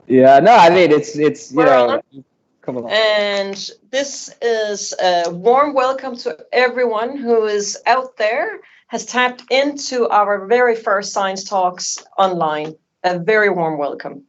Yeah, no, I mean, it's you know, come along. And this is a warm welcome to everyone who is out there, has tapped into our very first Science Talks online. A very warm welcome.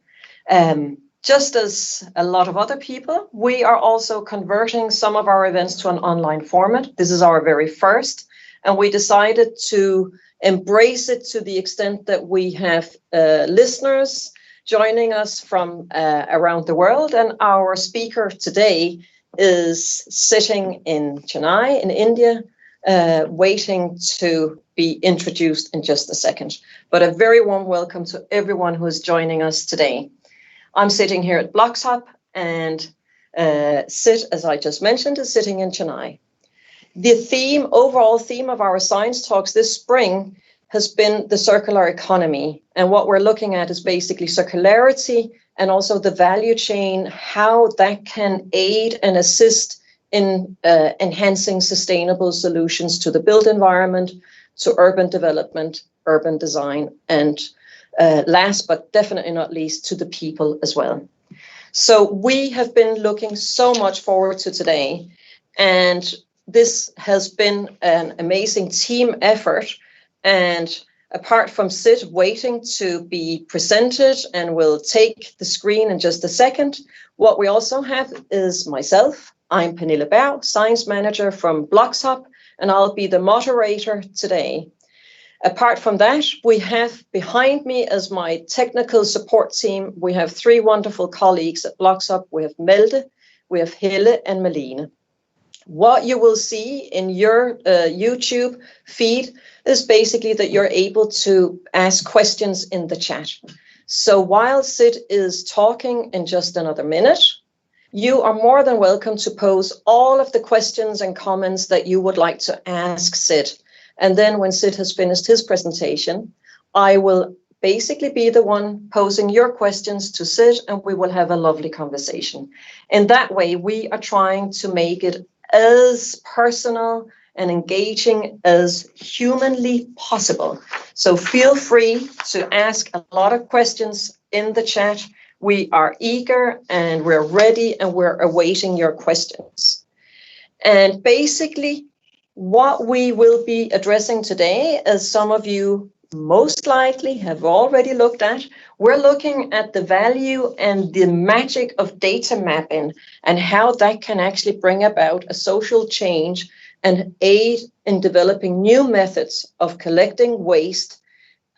Just as a lot of other people, we are also converting some of our events to an online format. This is our very first, and we decided to embrace it to the extent that we have listeners joining us from around the world. And our speaker today is sitting in Chennai in India, waiting to be introduced in just a second. But a very warm welcome to everyone who is joining us today. I'm sitting here at Bloxhub, and Sid, as I just mentioned, is sitting in Chennai. The overall theme of our Science Talks this spring has been the circular economy. And what we're looking at is basically circularity and also the value chain, how that can aid and assist in enhancing sustainable solutions to the built environment, to urban development, urban design, and last but definitely not least, to the people as well. So we have been looking so much forward to today, and this has been an amazing team effort. And apart from Sid waiting to be presented and will take the screen in just a second, what we also have is myself. I'm Pernille Berg, Science Manager from Bloxhub, and I'll be the moderator today. Apart from that, we have behind me as my technical support team, we have three wonderful colleagues at Bloxhub. We have Melde, we have Helle, and Melina. What you will see in your YouTube feed is basically that you're able to ask questions in the chat. So while Sid is talking in just another minute, you are more than welcome to pose all of the questions and comments that you would like to ask Sid. And then when Sid has finished his presentation, I will basically be the one posing your questions to Sid, and we will have a lovely conversation. In that way, we are trying to make it as personal and engaging as humanly possible. So feel free to ask a lot of questions in the chat. We are eager and we're ready and we're awaiting your questions. And basically, what we will be addressing today, as some of you most likely have already looked at, we're looking at the value and the magic of data mapping and how that can actually bring about a social change and aid in developing new methods of collecting waste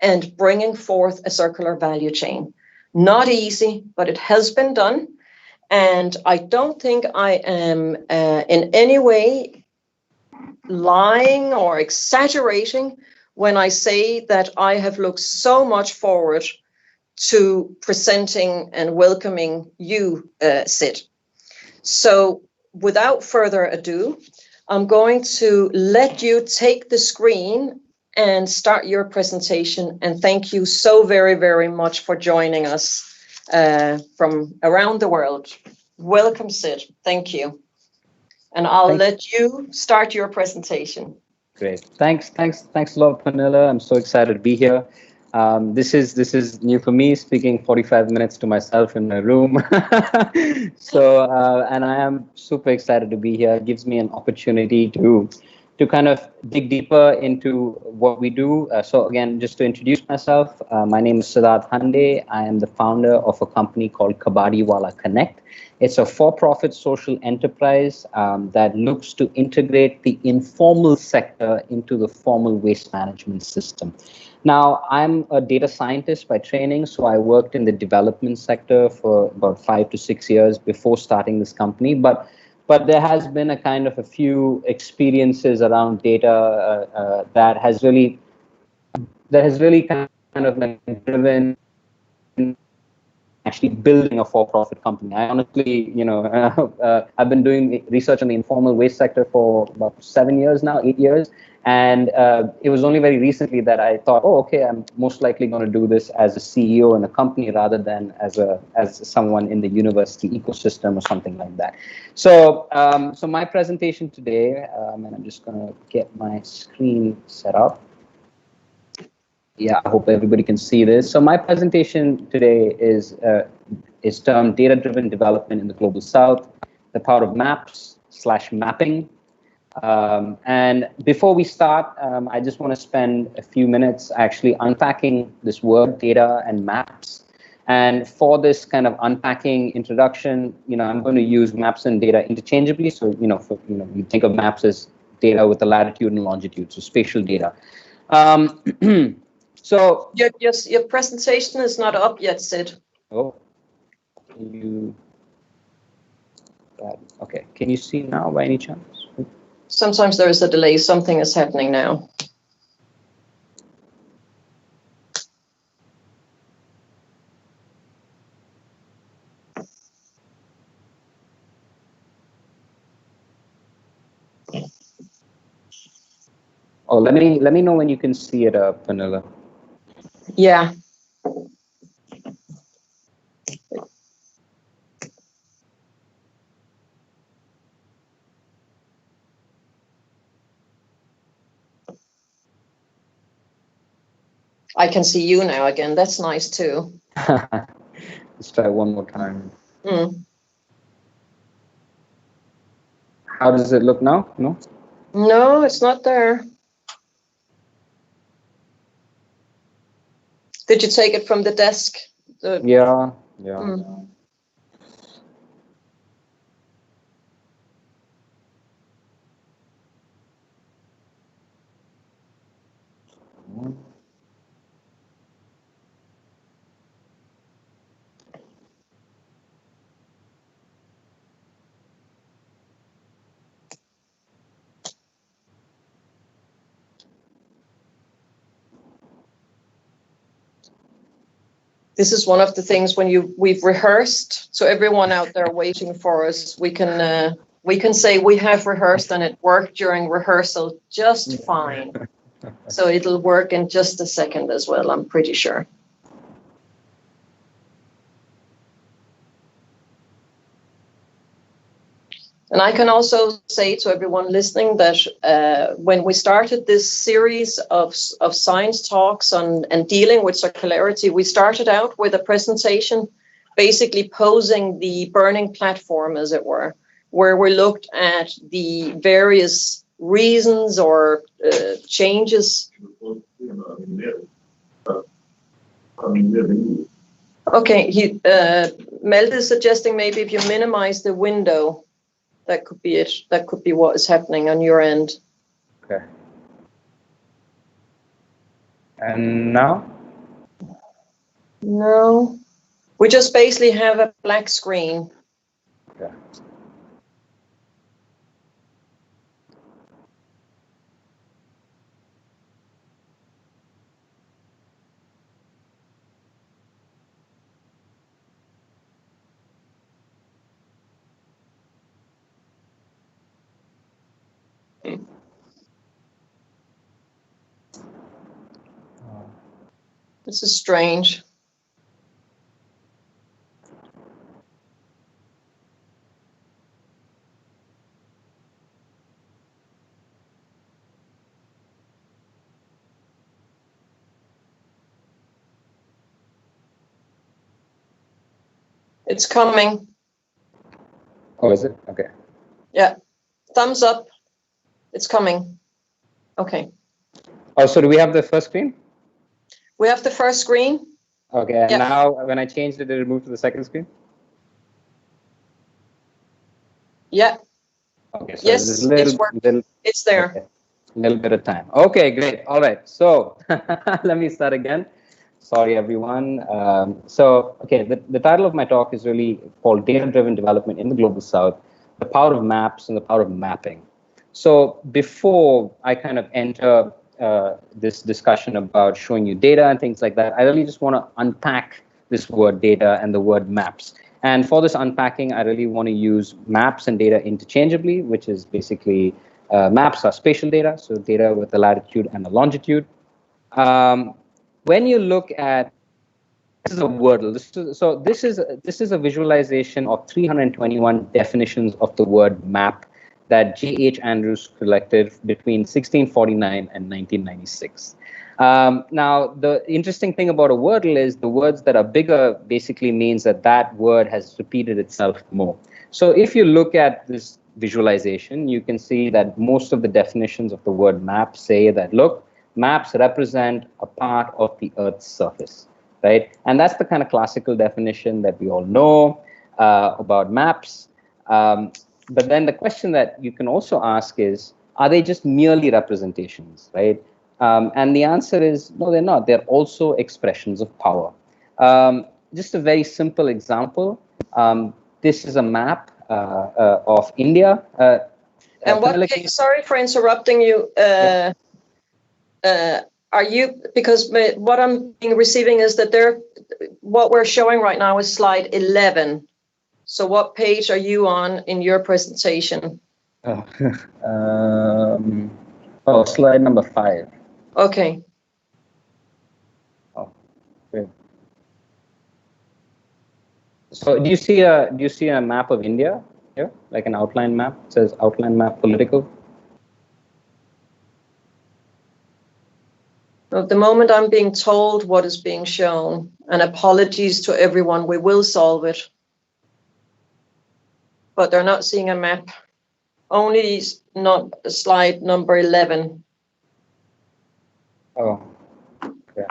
and bringing forth a circular value chain. Not easy, but it has been done. And I don't think I am in any way lying or exaggerating when I say that I have looked so much forward to presenting and welcoming you, Sid. So without further ado, I'm going to let you take the screen and start your presentation. And thank you so very, very much for joining us from around the world. Welcome, Sid. Thank you. And I'll let you start your presentation. Great. Thanks a lot, Pernille. I'm so excited to be here. This is new for me, speaking 45 minutes to myself in my room. So, and I am super excited to be here. It gives me an opportunity to kind of dig deeper into what we do. So again, just to introduce myself, my name is Siddharth Hande. I am the founder of a company called Kabadiwalla Connect. It's a for-profit social enterprise that looks to integrate the informal sector into the formal waste management system. Now, I'm a data scientist by training, so I worked in the development sector for about 5 to 6 years before starting this company. But there has been a kind of a few experiences around data that has really kind of like driven actually building a for-profit company. I honestly, I've been doing research on the informal waste sector for about 7 years now, 8 years. And it was only very recently that I thought, oh, okay, I'm most likely going to do this as a CEO in a company rather than as someone in the university ecosystem or something like that. So, so my presentation today, and I'm just going to get my screen set up. Yeah, I hope everybody can see this. So my presentation today is is termed data-driven development in the global south, the power of maps/mapping. And before we start, I just want to spend a few minutes actually unpacking this word data and maps. And for this kind of unpacking introduction, I'm going to use maps and data interchangeably. So, you think of maps as data with the latitude and longitude, so spatial data. So your presentation is not up yet, Sid. Oh, okay. Can you see now by any chance? Sometimes there is a delay. Something is happening now. Oh, let me know when you can see it, Pernille. Yeah. I can see you now again. That's nice too. Let's try one more time. Mm. How does it look now? No? No, it's not there. Did you take it from the desk? Yeah. Mm. This is one of the things when we've rehearsed. So everyone out there waiting for us, we can say we have rehearsed and it worked during rehearsal just fine. So it'll work in just a second as well, I'm pretty sure. And I can also say to everyone listening that when we started this series of science talks and dealing with circularity, we started out with a presentation basically posing the burning platform, as it were, where we looked at the various reasons or changes. Okay, Melde is suggesting maybe if you minimize the window, that could be it. That could be what is happening on your end. Okay. And now? No. We just basically have a black screen. Okay. This is strange. It's coming. Oh, is it? Okay. Yeah. Thumbs up. It's coming. Okay. Oh, so do we have the first screen? We have the first screen. Okay, and now when I changed it, did it move to the second screen? Yeah. Okay, so yes, there's it's working. It's there. Okay. A little bit of time. Okay, great. All right. So let me start again. Sorry, everyone. Okay, the title of my talk is really called Data-Driven Development in the Global South, the Power of Maps and the Power of Mapping. So before I kind of enter this discussion about showing you data and things like that, I really just want to unpack this word data and the word maps. And for this unpacking, I really want to use maps and data interchangeably, which is basically maps are spatial data, so data with a latitude and a longitude. When you look at, this is a wordle. This is a visualization of 321 definitions of the word map that J.H. Andrews collected between 1649 and 1996. Now, the interesting thing about a wordle is the words that are bigger basically means that that word has repeated itself more. So if you look at this visualization, you can see that most of the definitions of the word map say that, look, maps represent a part of the Earth's surface, right? And that's the kind of classical definition that we all know about maps. But then the question that you can also ask is, are they just merely representations, right? And the answer is, no, they're not. They're also expressions of power. Just a very simple example. This is a map of India. And what, sorry for interrupting you. Are you, because what I'm receiving is that what we're showing right now is slide 11. So what page are you on in your presentation? Slide number 5. Okay. Oh, great. So do you see a map of India here, like an outline map? It says outline map political. At the moment, I'm being told what is being shown, and apologies to everyone. We will solve it, but they're not seeing a map. Only not slide number 11. Oh, okay.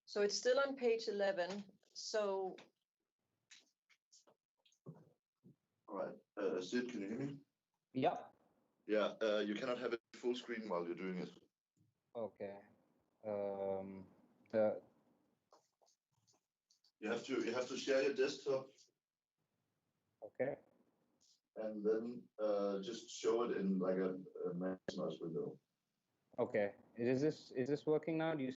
So it's still on page 11. So. All right, Sid, can you hear me? Yeah. Yeah, you cannot have it full screen while you're doing it. Okay. You have to share your desktop. Okay. And then just show it in like a Maximize window. Okay. Is this working now? Do you?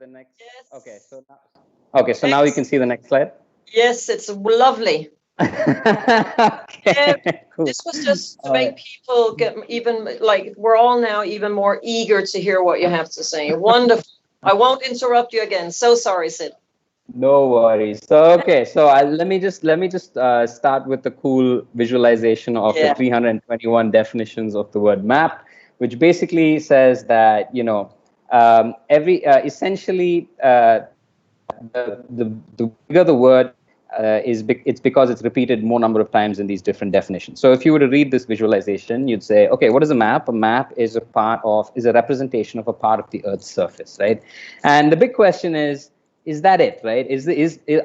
The next. Yes. Okay. So now you can see the next slide. Yes, it's lovely. Okay. Cool. This was just to make people get even, like, we're all now even more eager to hear what you have to say. Wonderful. I won't interrupt you again. So sorry, Sid. No worries. So okay, so let me just start with the cool visualization of the 321 definitions of the word map, which basically says that essentially the bigger the word it's because it's repeated more number of times in these different definitions. So if you were to read this visualization, you'd say, okay, what is a map? A map is a representation of a part of the Earth's surface, right? And the big question is is that it, right?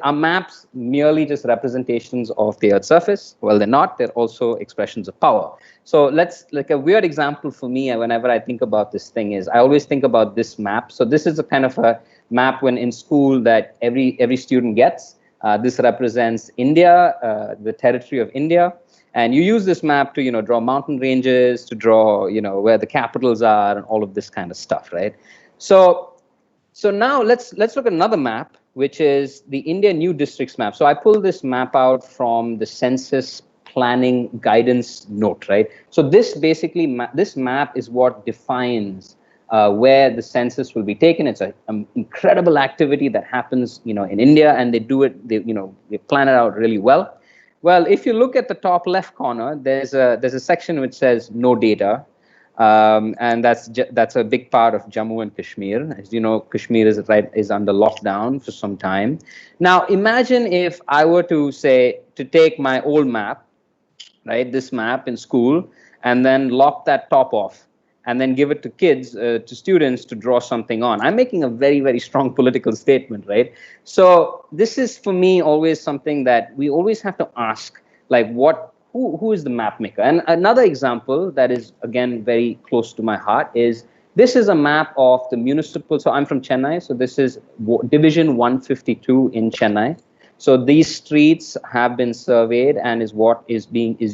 Are maps merely just representations of the Earth's surface? Well, they're not. They're also expressions of power. So like a weird example for me, whenever I think about this thing is, I always think about this map. So this is a kind of a map when in school that every student gets. This represents India, the territory of India. And you use this map to, draw mountain ranges, to draw, where the capitals are and all of this kind of stuff, right? So now let's look at another map, which is the India New Districts map. So I pulled this map out from the Census Planning Guidance Note, right? So this basically, this map is what defines where the census will be taken. It's an incredible activity that happens, in India, and they do it, they plan it out really well. Well, if you look at the top left corner, there's a section which says no data. And that's a big part of Jammu and Kashmir. As you know, Kashmir is under lockdown for some time. Now, imagine if I were to take my old map, right, this map in school, and then lock that top off, and then give it to kids, to students to draw something on. I'm making a very, very strong political statement, right? So this is, for me, always something that we always have to ask, like, who is the map maker? And another example that is, again, very close to my heart is, this is a map of the municipal. So I'm from Chennai. So this is Division 152 in Chennai. So these streets have been surveyed and is what is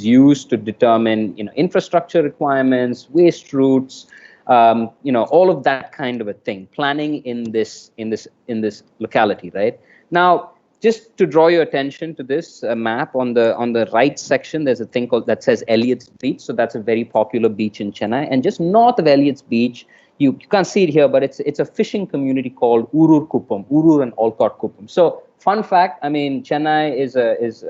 used to determine, infrastructure requirements, waste routes, all of that kind of a thing. Planning in this locality, right? Now, just to draw your attention to this map, on the right section, there's a thing that says Elliott's Beach. So that's a very popular beach in Chennai. And just north of Elliott's Beach, you can't see it here, but it's a fishing community called Urur and Olcott Kuppam. So fun fact, Chennai is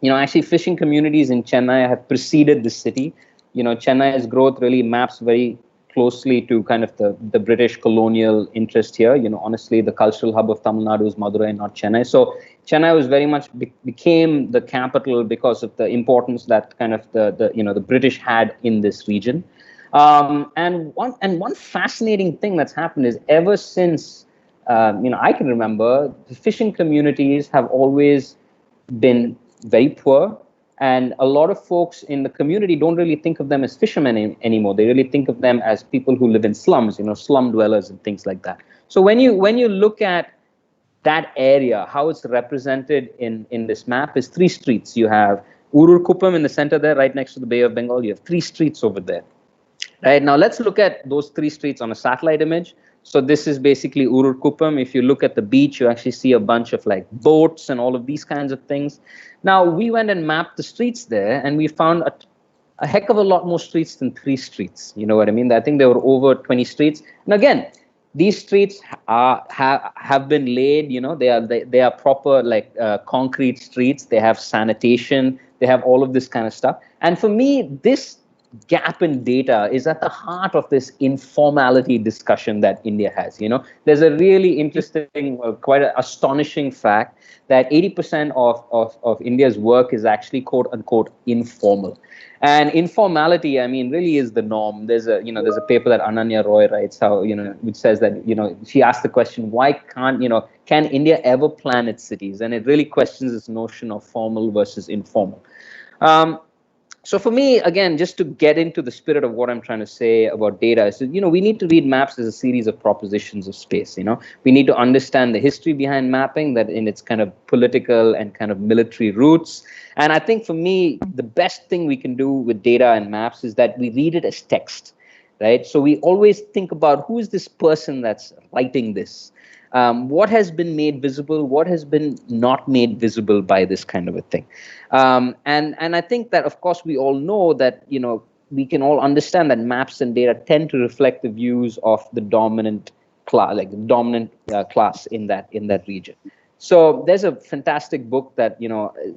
actually fishing communities in Chennai have preceded the city. Chennai's growth really maps very closely to kind of the British colonial interest here. Honestly, the cultural hub of Tamil Nadu is Madurai, not Chennai. So Chennai was very much became the capital because of the importance that kind of the British had in this region. And one fascinating thing that's happened is, ever since I can remember, the fishing communities have always been very poor. And a lot of folks in the community don't really think of them as fishermen anymore. They really think of them as people who live in slums, slum dwellers and things like that. So when you look at that area, how it's represented in this map is 3 streets. You have Urur Kuppam in the center there, right next to the Bay of Bengal. You have 3 streets over there. Right, now let's look at those 3 streets on a satellite image. So this is basically Urur Kuppam. If you look at the beach, you actually see a bunch of like boats and all of these kinds of things. Now, we went and mapped the streets there, and we found a heck of a lot more streets than 3 streets. You know what I mean? I think there were over 20 streets. And again, these streets have been laid. They are proper like concrete streets. They have sanitation. They have all of this kind of stuff. And for me, this gap in data is at the heart of this informality discussion that India has. There's a really interesting, quite astonishing fact that 80% of India's work is actually quote unquote informal. And informality, really is the norm. There's a paper that Ananya Roy writes, which says that, she asked the question, why can India ever plan its cities? And it really questions this notion of formal versus informal. So for me, again, just to get into the spirit of what I'm trying to say about data, is we need to read maps as a series of propositions of space. We need to understand the history behind mapping, that in its kind of political and kind of military roots. And I think for me, the best thing we can do with data and maps is that we read it as text, right? So we always think about, who is this person that's writing this? What has been made visible, what has been not made visible by this kind of a thing. And I think that, of course, we all know that, we can all understand that maps and data tend to reflect the views of the dominant class, class in that region. So there's a fantastic book that,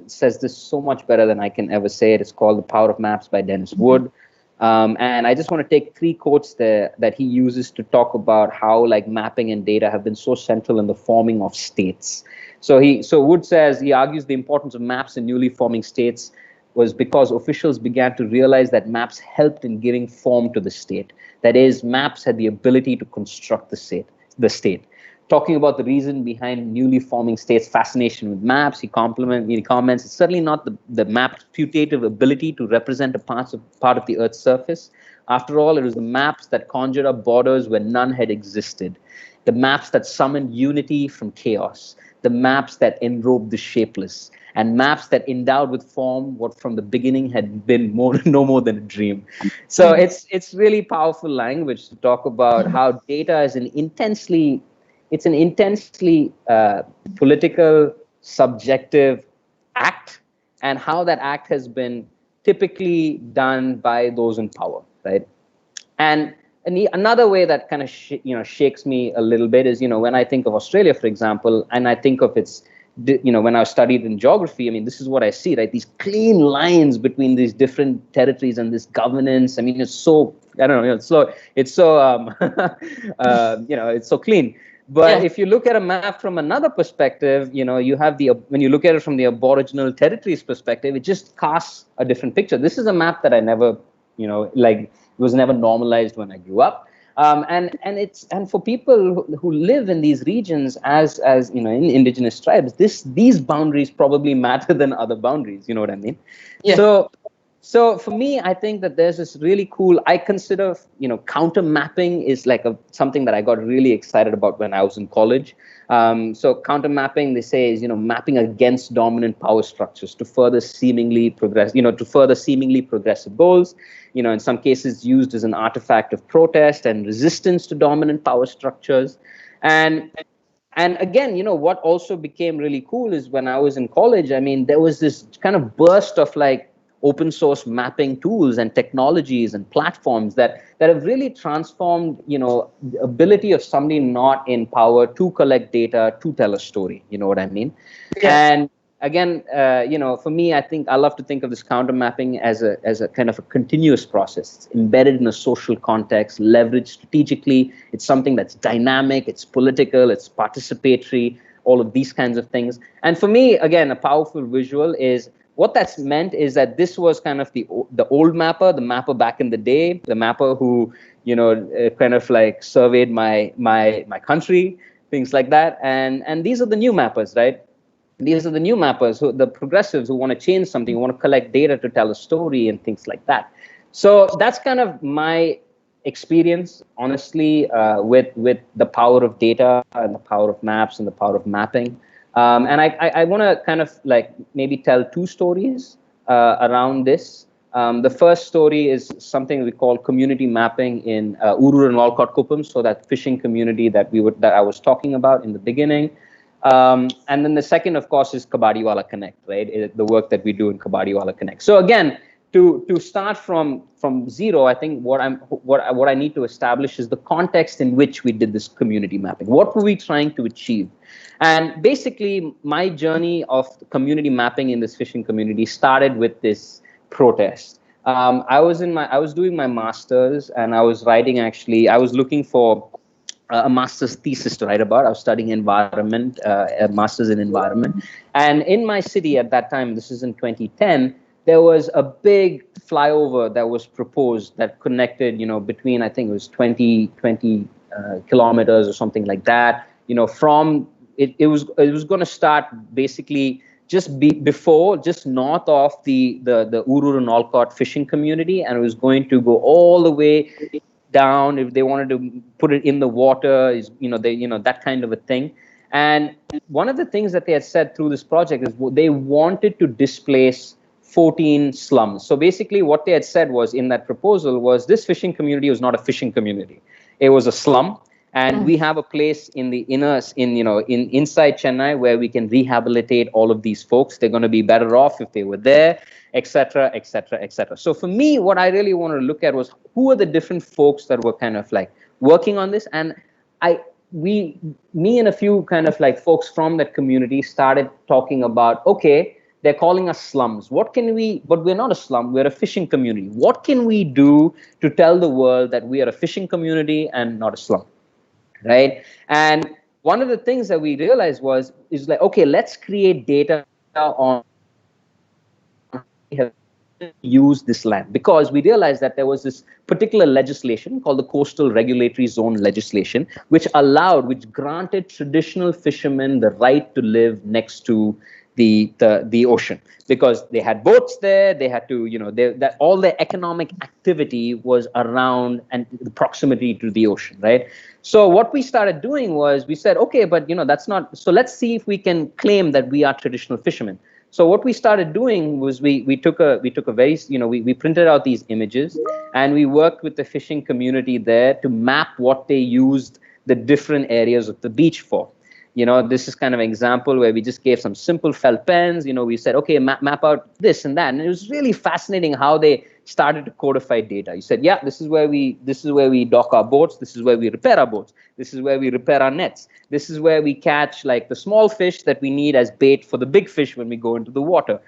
says this so much better than I can ever say it. It's called The Power of Maps by Dennis Wood. And I just want to take 3 quotes there that he uses to talk about how mapping and data have been so central in the forming of states. So Wood says, he argues the importance of maps in newly forming states was because officials began to realize that maps helped in giving form to the state. That is, maps had the ability to construct the state. talking about the reason behind newly forming states' fascination with maps. He comments, it's certainly not the map's putative ability to represent a part of the Earth's surface. After all, it was the maps that conjured up borders where none had existed, the maps that summoned unity from chaos, the maps that enrobed the shapeless, and maps that endowed with form what from the beginning had been no more than a dream. So it's really powerful language to talk about how data is an intensely political, subjective act, and how that act has been typically done by those in power, right? And another way that kind of shakes me a little bit is, when I think of Australia, for example, and I think of its, when I studied in geography, I mean, this is what I see, right? These clean lines between these different territories and this governance. I mean, it's so, I don't know, it's so it's so clean. But if you look at a map from another perspective, you have when you look at it from the Aboriginal territories perspective, it just casts a different picture. This is a map that I never, it was never normalized when I grew up. And for people who live in these regions as in indigenous tribes, these boundaries probably matter than other boundaries. You know what I mean? Yeah. So for me, I think that there's this really cool, I consider, counter mapping is like something that I got really excited about when I was in college. So counter mapping, they say, is, mapping against dominant power structures to further seemingly progressive goals. In some cases used as an artifact of protest and resistance to dominant power structures. And again, what also became really cool is when I was in college, I mean, there was this kind of burst of like open source mapping tools and technologies and platforms that have really transformed, the ability of somebody not in power to collect data, to tell a story. You know what I mean? Yeah. And again, for me, I think I love to think of this counter mapping as a kind of a continuous process. It's embedded in a social context, leveraged strategically. It's something that's dynamic, it's political, it's participatory, all of these kinds of things. And for me, again, a powerful visual is, what that's meant is that this was kind of the old mapper, the mapper back in the day, the mapper who, kind of like surveyed my country, things like that. And these are the new mappers, right? These are the new mappers, the progressives who want to change something, who want to collect data to tell a story and things like that. So that's kind of my experience, honestly, with the power of data and the power of maps and the power of mapping. And I want to kind of like maybe tell two stories around this. The first story is something we call community mapping in Urur and Walcott Kuppam, so that fishing community that I was talking about in the beginning. And then the second, of course, is Kabadiwalla Connect, right? The work that we do in Kabadiwalla Connect. So again, to start from zero, I think what I need to establish is the context in which we did this community mapping. What were we trying to achieve? And basically, my journey of community mapping in this fishing community started with this protest. I was doing my master's, and I was looking for a master's thesis to write about. I was studying environment, a master's in environment. And in my city at that time, this is in 2010, there was a big flyover that was proposed that connected, between, I think it was 20 kilometers or something like that, from it was going to start basically just north of the Urur and Walcott fishing community, and it was going to go all the way down. If they wanted to put it in the water, that kind of a thing. And one of the things that they had said through this project is they wanted to displace 14 slums. So basically what they had said was, in that proposal, was this fishing community was not a fishing community. It was a slum. And we have a place in the inside Chennai where we can rehabilitate all of these folks. They're going to be better off if they were there, etc., etc., etc. So for me, what I really wanted to look at was, who are the different folks that were kind of like working on this. And me and a few kind of like folks from that community started talking about, okay, they're calling us slums. But we're not a slum, we're a fishing community. What can we do to tell the world that we are a fishing community and not a slum? Right? And one of the things that we realized is like, okay, let's create data on use this land, because we realized that there was this particular legislation called the Coastal Regulatory Zone legislation, which granted traditional fishermen the right to live next to the ocean, because they had boats there. They had to, that all their economic activity was around and the proximity to the ocean, right? So what we started doing was we said, okay, but that's not. So let's see if we can claim that we are traditional fishermen. So what we started doing was we took a very, we printed out these images, and we worked with the fishing community there to map what they used the different areas of the beach for. This is kind of an example where we just gave some simple felt pens. We said, okay, map out this and that. And it was really fascinating how they started to codify data. You said, yeah, this is where we dock our boats. This is where we repair our boats. This is where we repair our nets. This is where we catch like the small fish that we need as bait for the big fish when we go into the water.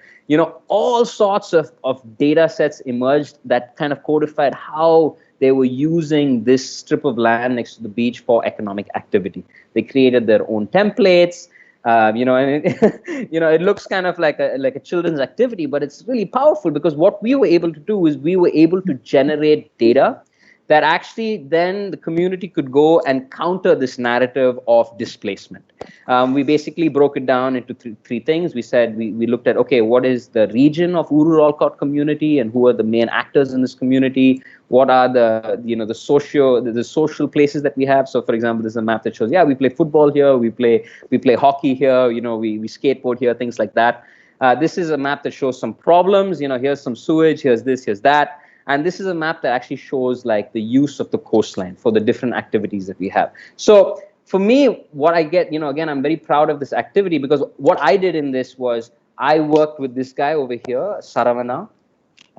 All sorts of data sets emerged that kind of codified how they were using this strip of land next to the beach for economic activity. They created their own templates, and it looks kind of like a children's activity, but it's really powerful, because what we were able to do is we were able to generate data that actually then the community could go and counter this narrative of displacement. We basically broke it down into three things. We said we looked at, okay, what is the region of Uru Rolcott community and who are the main actors in this community? What are the social places that we have? So, for example, there's a map that shows, yeah, we play football here, we play hockey here, we skateboard here, things like that. This is a map that shows some problems. Here's some sewage, here's this, here's that. And this is a map that actually shows like the use of the coastline for the different activities that we have. So for me, what I get, again, I'm very proud of this activity, because what I did in this was I worked with this guy over here, Saravana,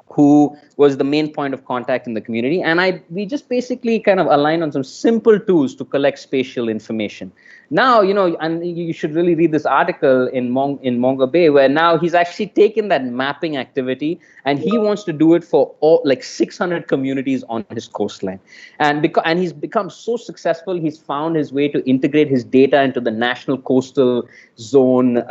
who was the main point of contact in the community. And we just basically kind of aligned on some simple tools to collect spatial information. Now, and you should really read this article in Mongo Bay, where now he's actually taken that mapping activity and he wants to do it for all like 600 communities on his coastline. And he's become so successful, he's found his way to integrate his data into the National Coastal Zone,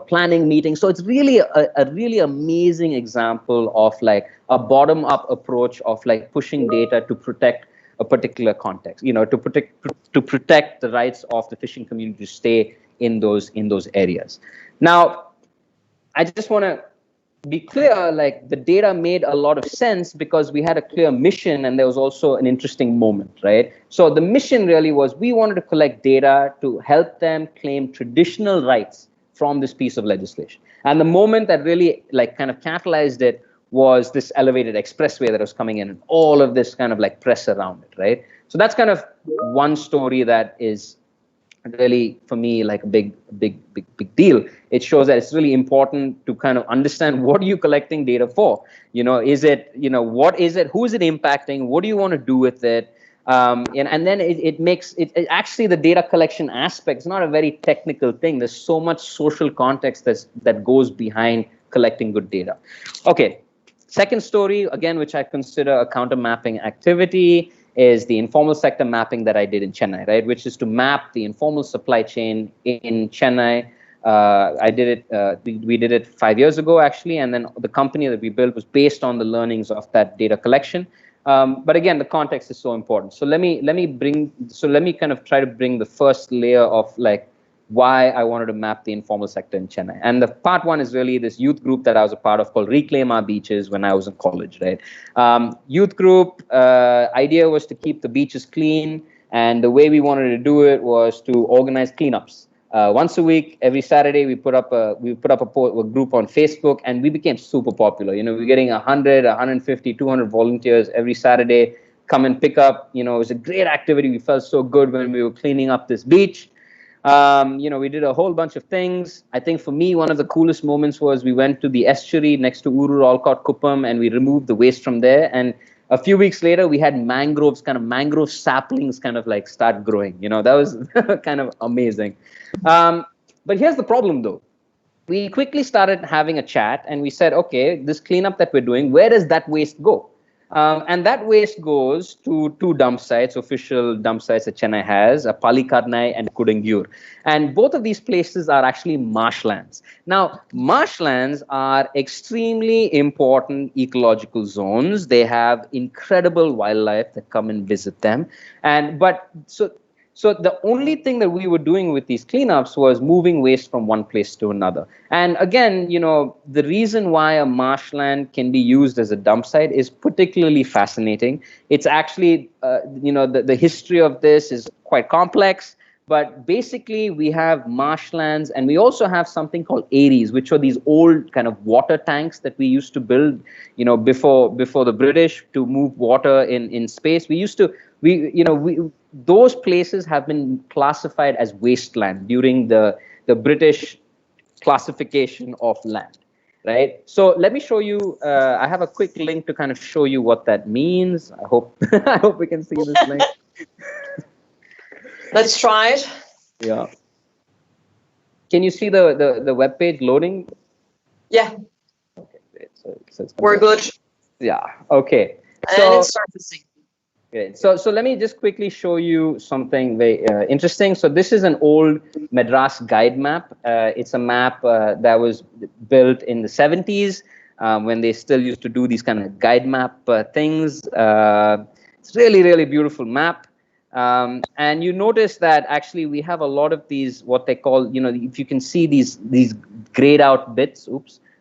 planning meeting. So it's really a really amazing example of like a bottom-up approach of like pushing data to protect a particular context, to protect the rights of the fishing community to stay in those areas. Now, I just want to be clear, like the data made a lot of sense because we had a clear mission and there was also an interesting moment, right? So the mission really was we wanted to collect data to help them claim traditional rights from this piece of legislation. And the moment that really like kind of catalyzed it was this elevated expressway that was coming in and all of this kind of like press around it, right? So that's kind of one story that is really, for me, like a big deal. It shows that it's really important to kind of understand what are you collecting data for? Is it, what is it? Who is it impacting? What do you want to do with it? And then it makes it actually the data collection aspect is not a very technical thing. There's so much social context that goes behind collecting good data. Okay. Second story, again, which I consider a counter mapping activity, is the informal sector mapping that I did in Chennai, right? Which is to map the informal supply chain in Chennai. I did it. We did it 5 years ago, actually, and then the company that we built was based on the learnings of that data collection. But again, the context is so important. So let me kind of try to bring the first layer of like why I wanted to map the informal sector in Chennai. And the part one is really this youth group that I was a part of called Reclaim Our Beaches when I was in college, right? Youth group, idea was to keep the beaches clean. And the way we wanted to do it was to organize cleanups. Once a week, every Saturday, we put up a group on Facebook, and we became super popular. We're getting 100, 150, 200 volunteers every Saturday come and pick up. It was a great activity. We felt so good when we were cleaning up this beach. We did a whole bunch of things. I think for me, one of the coolest moments was we went to the estuary next to Uru Rolcott Kuppam and we removed the waste from there. And a few weeks later, we had mangrove saplings kind of like start growing. That was kind of amazing. But here's the problem though. We quickly started having a chat and we said, okay, this cleanup that we're doing, where does that waste go? And that waste goes to two dump sites, official dump sites that Chennai has, Palikarnai and Kudangyur. And both of these places are actually marshlands. Now, marshlands are extremely important ecological zones. They have incredible wildlife that come and visit them. So the only thing that we were doing with these cleanups was moving waste from one place to another. And again, the reason why a marshland can be used as a dump site is particularly fascinating. It's actually, the history of this is quite complex. But basically, we have marshlands, and we also have something called aeries, which are these old kind of water tanks that we used to build, before the British to move water in space. Those places have been classified as wasteland during the British classification of land, right? So let me show you. I have a quick link to kind of show you what that means. I hope I hope we can see this link. Let's try it. Yeah. Can you see the web page loading? Yeah. Okay, great. So we're good. Yeah. Okay. And it's surfacing. Great. So let me just quickly show you something very interesting. So this is an old Madras guide map. It's a map that was built in the 70s when they still used to do these kind of guide map things. It's really, really beautiful map. And you notice that actually we have a lot of these, what they call, if you can see these grayed out bits,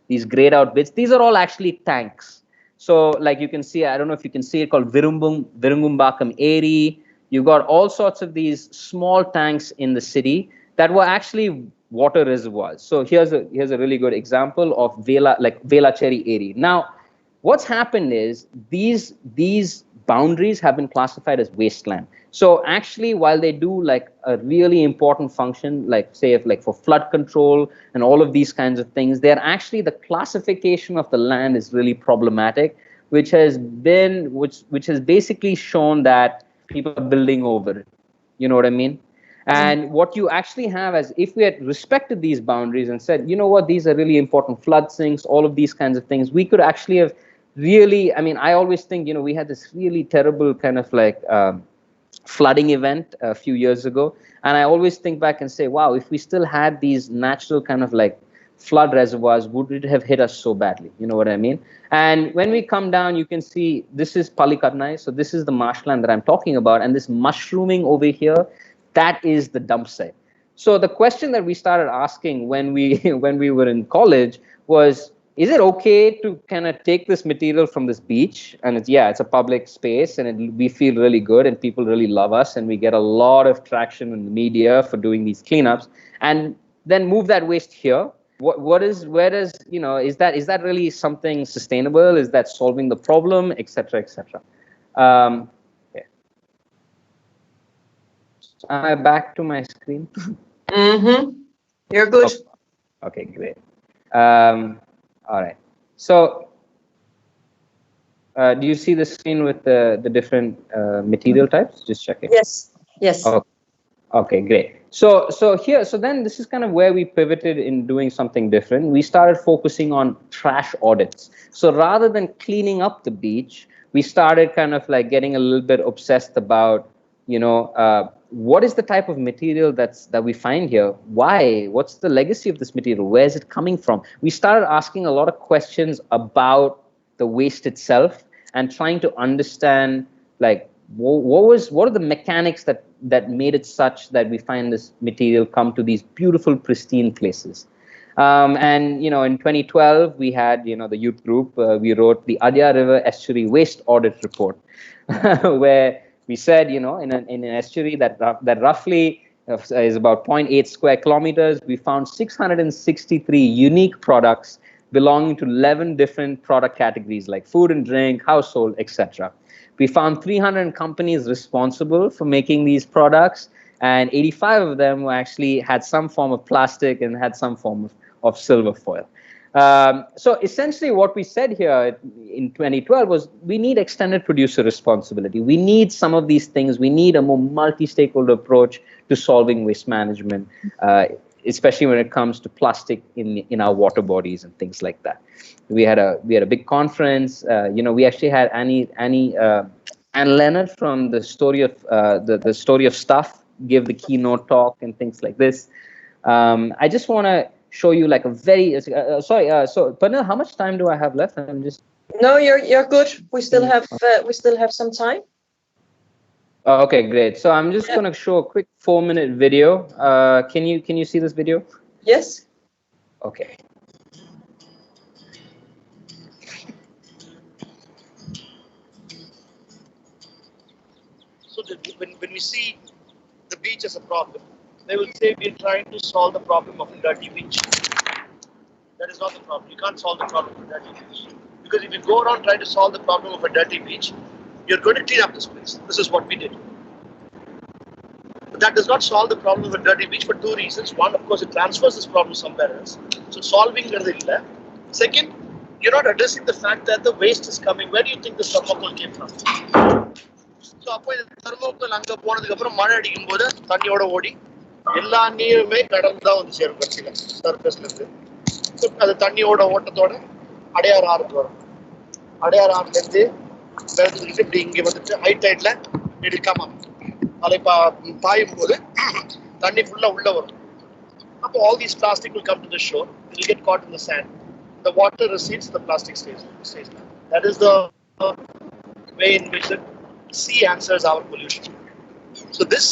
these grayed out bits, these are all actually tanks. So like you can see, I don't know if you can see it, called Virungumbakam Eri. You've got all sorts of these small tanks in the city that were actually water reservoirs. So here's a really good example of Velacheri Eri. Now, what's happened is these boundaries have been classified as wasteland. So actually, while they do like a really important function, like say for flood control and all of these kinds of things, they're actually, the classification of the land is really problematic, which has basically shown that people are building over it. You know what I mean? And what you actually have is, if we had respected these boundaries and said, you know what, these are really important flood sinks, all of these kinds of things, we could actually have really, I always think, we had this really terrible kind of like flooding event a few years ago. And I always think back and say, wow, if we still had these natural kind of like flood reservoirs, would it have hit us so badly? You know what I mean? And when we come down, you can see this is Palikarnai. So this is the marshland that I'm talking about. And this mushrooming over here, that is the dump site. So the question that we started asking when we were in college was, is it okay to kind of take this material from this beach, and it's a public space, and we feel really good, and people really love us, and we get a lot of traction in the media for doing these cleanups, and then move that waste here? Is that really something sustainable? Is that solving the problem, etc., etc.? Okay. Am I back to my screen? Mm-hmm. You're good. Okay, great. All right. So, do you see the screen with the different material types? Just checking. Yes. Yes. Okay, great. So then this is kind of where we pivoted in doing something different. We started focusing on trash audits. So rather than cleaning up the beach, we started kind of like getting a little bit obsessed about, what is the type of material that we find here? Why? What's the legacy of this material? Where is it coming from? We started asking a lot of questions about the waste itself and trying to understand, like, what are the mechanics that made it such that we find this material come to these beautiful, pristine places. And in 2012, we had the youth group. We wrote the Adya River Estuary Waste Audit Report, where we said, in an estuary that roughly is about 0.8 square kilometers, we found 663 unique products belonging to 11 different product categories like food and drink, household, etc. We found 300 companies responsible for making these products, and 85 of them actually had some form of plastic and had some form of silver foil. So essentially what we said here in 2012 was, we need extended producer responsibility. We need some of these things. We need a more multi-stakeholder approach to solving waste management especially when it comes to plastic in our water bodies and things like that. We had a big conference. We actually had Anne Leonard from the story of the story of stuff give the keynote talk and things like this. I just want to show you like a very so Pernille, how much time do I have left? I'm just No, you're good. We still have some time. Okay, great. So I'm just going to show a quick 4-minute video. Can you see this video? Yes. Okay. So when we see the beach as a problem, they will say we're trying to solve the problem of a dirty beach. That is not the problem. You can't solve the problem of a dirty beach. Because if you go around trying to solve the problem of a dirty beach, you're going to clean up this place. This is what we did. But that does not solve the problem of a dirty beach for two reasons. One, of course, it transfers this problem somewhere else. So solving it. Second, you're not addressing the fact that the waste is coming. Where do you think the thermocol came from? So அப்போ இந்த thermocol அங்க போனதுக்கு அப்புறம் மழை அடிக்கும் போது தண்ணியோட ஓடி எல்லா நீருமே கடந்து தான் வந்து சேரும் கட்சியில சர்ஃபேஸ்ல இருந்து. ஸோ அது தண்ணியோட ஓட்டத்தோட அடையாறு ஆறுக்கு வரும். அடையாறு ஆறுல இருந்து வெள்ளத்துக்கிட்டு இப்படி இங்கே வந்துட்டு ஹை டைட்ல எடுக்காம அலை பாயும் போது தண்ணி ஃபுல்லா உள்ள வரும். அப்போ all these plastic will come to the shore. It will get caught in the sand. The water recedes, the plastic stays there. That is the way in which the sea answers our pollution. So this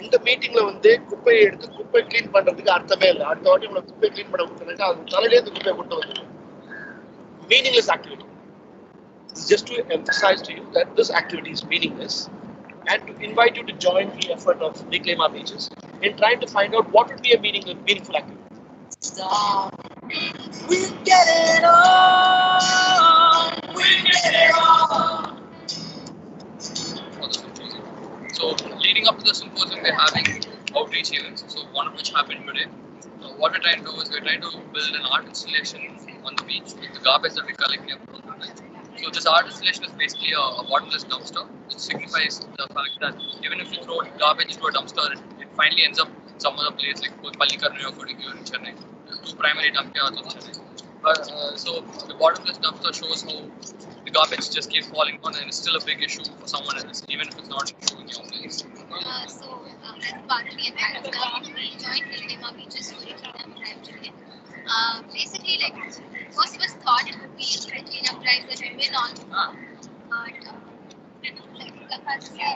in the meeting la vande குப்பையை எடுத்து குப்பை clean பண்றதுக்கு அர்த்தமே இல்ல. அடுத்த வாட்டி உங்களை குப்பை க்ளீன் பண்ண கொடுத்தா அது தலையிலே இருந்து குப்பையை கொண்டு வந்து meaningless activity. It's just to emphasize to you that this activity is meaningless and to invite you to join the effort of Reclaim Our Beaches in trying to find out what would be a meaningful activity. We get it all. We get it all. So leading up to the symposium, we're having outreach events. So one of which happened today. What we're trying to do is we're trying to build an art installation on the beach with the garbage that we collect here. So this art installation is basically a bottomless dumpster, which signifies the fact that even if you throw garbage into a dumpster, it finally ends up some other place like Pallikarni or Kodikkur in Chennai. Two primary dump yards of Chennai. But so the bottomless dumpster shows how the garbage just keeps falling on, and it's still a big issue for someone else, even if it's not an issue in your place. So as part of the environment, we joined Reclaim Our Beaches story cleanup drive today. Basically, like most of us thought it would be a cleanup drive that we've been on,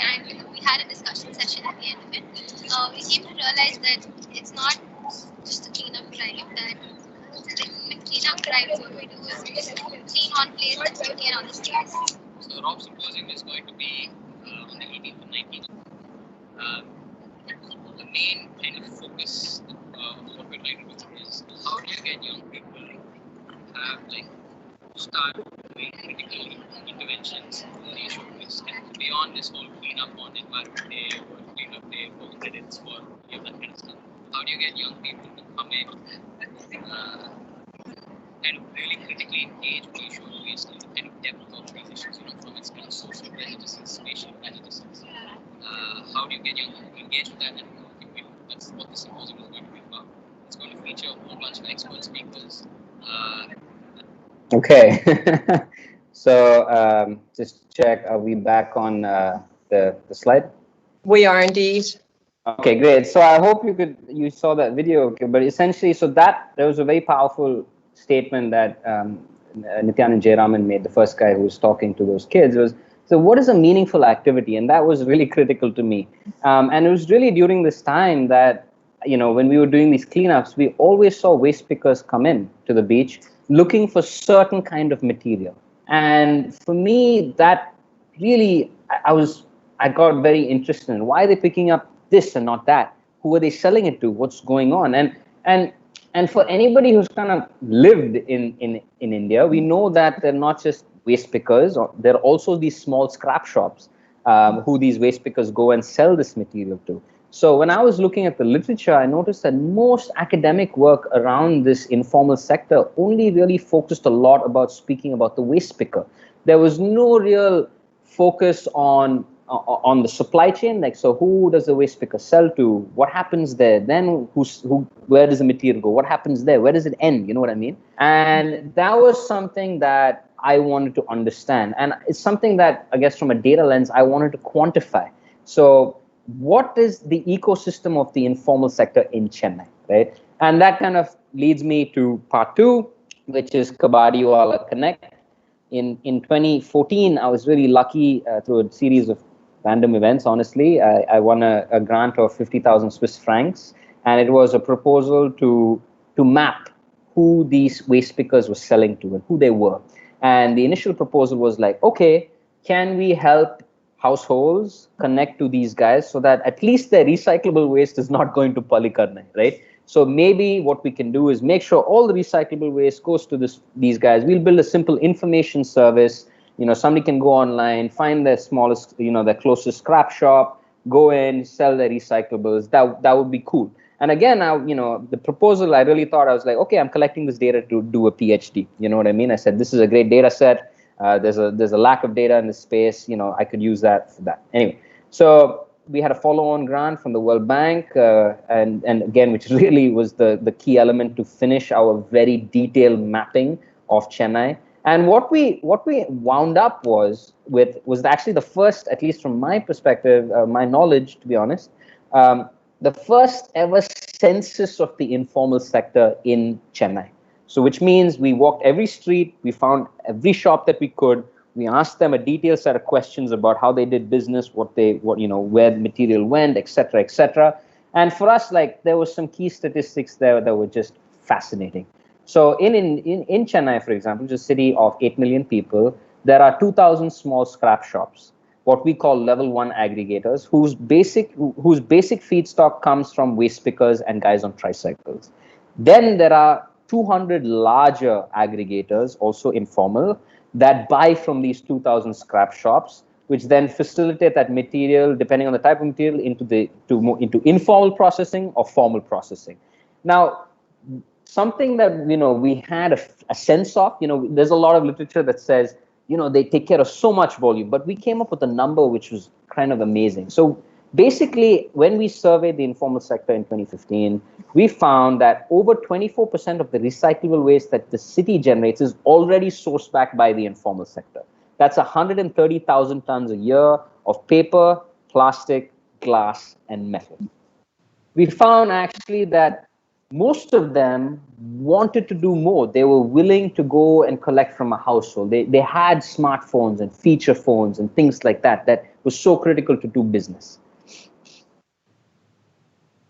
and we had a discussion session at the end of it. We came to realize that it's not just a cleanup drive, that the cleanup drive, what we do is just clean one place that's dirty on the streets. So the ROB symposium is going to be on the 18th and 19th. The main kind of focus of what we're trying to do is how do you get young people to have start doing critical interventions in the issue of waste, and beyond this whole cleanup on Environment Day or cleanup day for credits for all that kind of stuff. How do you get young people to come in and really critically engage with the issue of waste and the kind of depth of these issues, from its kind of social prejudices, spatial prejudices. How do you get young people to engage with that? And that's what the symposium is going to be about. It's going to feature a whole bunch of expert speakers. Okay. So just check, are we back on the slide? We are indeed. Okay, great. So I hope you saw that video, but essentially, so there was a very powerful statement that Nityanand Jayaraman made, the first guy who was talking to those kids, was, so what is a meaningful activity? And that was really critical to me. And it was really during this time that, when we were doing these cleanups, we always saw waste pickers come in to the beach looking for certain kind of material. And for me, that really, I got very interested in why are they picking up this and not that? Who are they selling it to? What's going on? And for anybody who's kind of lived in India, we know that they're not just waste pickers. There are also these small scrap shops who these waste pickers go and sell this material to. So when I was looking at the literature, I noticed that most academic work around this informal sector only really focused a lot about speaking about the waste picker. There was no real focus on on the supply chain, like, so who does the waste picker sell to? What happens there? Then where does the material go? What happens there? Where does it end? You know what I mean? And that was something that I wanted to understand. And it's something that, I guess, from a data lens, I wanted to quantify. So what is the ecosystem of the informal sector in Chennai, right? And that kind of leads me to part 2, which is Kabadiwalla Connect. In 2014, I was really lucky through a series of random events, honestly. I won a grant of 50,000 Swiss francs, and it was a proposal to map who these waste pickers were selling to and who they were. And the initial proposal was like, okay, can we help households connect to these guys so that at least their recyclable waste is not going to Palikarnai, right? So maybe what we can do is make sure all the recyclable waste goes to these guys. We'll build a simple information service. Somebody can go online, find their smallest, their closest scrap shop, go in, sell their recyclables. That would be cool. And again, the proposal, I really thought, I was like, okay, I'm collecting this data to do a PhD. You know what I mean? I said, this is a great data set. There's a lack of data in this space. I could use that for that. Anyway, so we had a follow-on grant from the World Bank, and again, which really was the key element to finish our very detailed mapping of Chennai. And what we wound up was actually the first, at least from my perspective, my knowledge, to be honest, the first ever census of the informal sector in Chennai. So which means we walked every street, we found every shop that we could, we asked them a detailed set of questions about how they did business, where the material went, et cetera, et cetera. And for us, like, there was some key statistics there that were just fascinating. So in Chennai, for example, just a city of 8 million people, there are 2,000 small scrap shops, what we call level 1 aggregators, whose basic feedstock comes from waste pickers and guys on tricycles. Then there are 200 larger aggregators, also informal, that buy from these 2,000 scrap shops, which then facilitate that material, depending on the type of material, into informal processing or formal processing. Now, something that we had a sense of, there's a lot of literature that says, they take care of so much volume, but we came up with a number which was kind of amazing. So basically, when we surveyed the informal sector in 2015, we found that over 24% of the recyclable waste that the city generates is already sourced back by the informal sector. That's 130,000 tons a year of paper, plastic, glass, and metal. We found actually that most of them wanted to do more. They were willing to go and collect from a household. They had smartphones and feature phones and things like that was so critical to do business.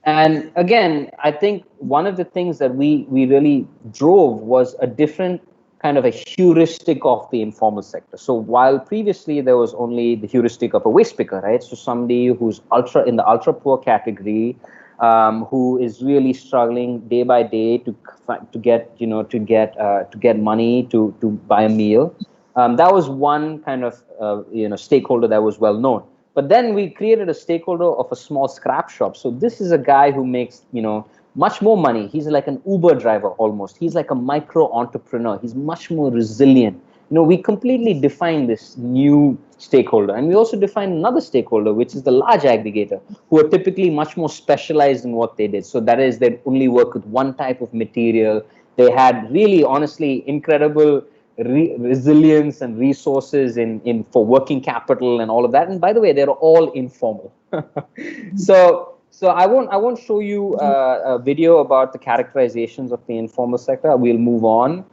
And again, I think one of the things that we really drove was a different kind of a heuristic of the informal sector. So while previously there was only the heuristic of a waste picker, right? So somebody who's in the ultra poor category, who is really struggling day by day to get money to buy a meal. That was one kind of stakeholder that was well known. But then we created a stakeholder of a small scrap shop. So this is a guy who makes, much more money. He's like an Uber driver almost. He's like a micro entrepreneur. He's much more resilient. We completely define this new stakeholder. And we also define another stakeholder, which is the large aggregator, who are typically much more specialized in what they did. So that is, they only work with one type of material. They had really, honestly, incredible resilience and resources for working capital and all of that. And by the way, they're all informal. So I won't show you a video about the characterizations of the informal sector. We'll move on.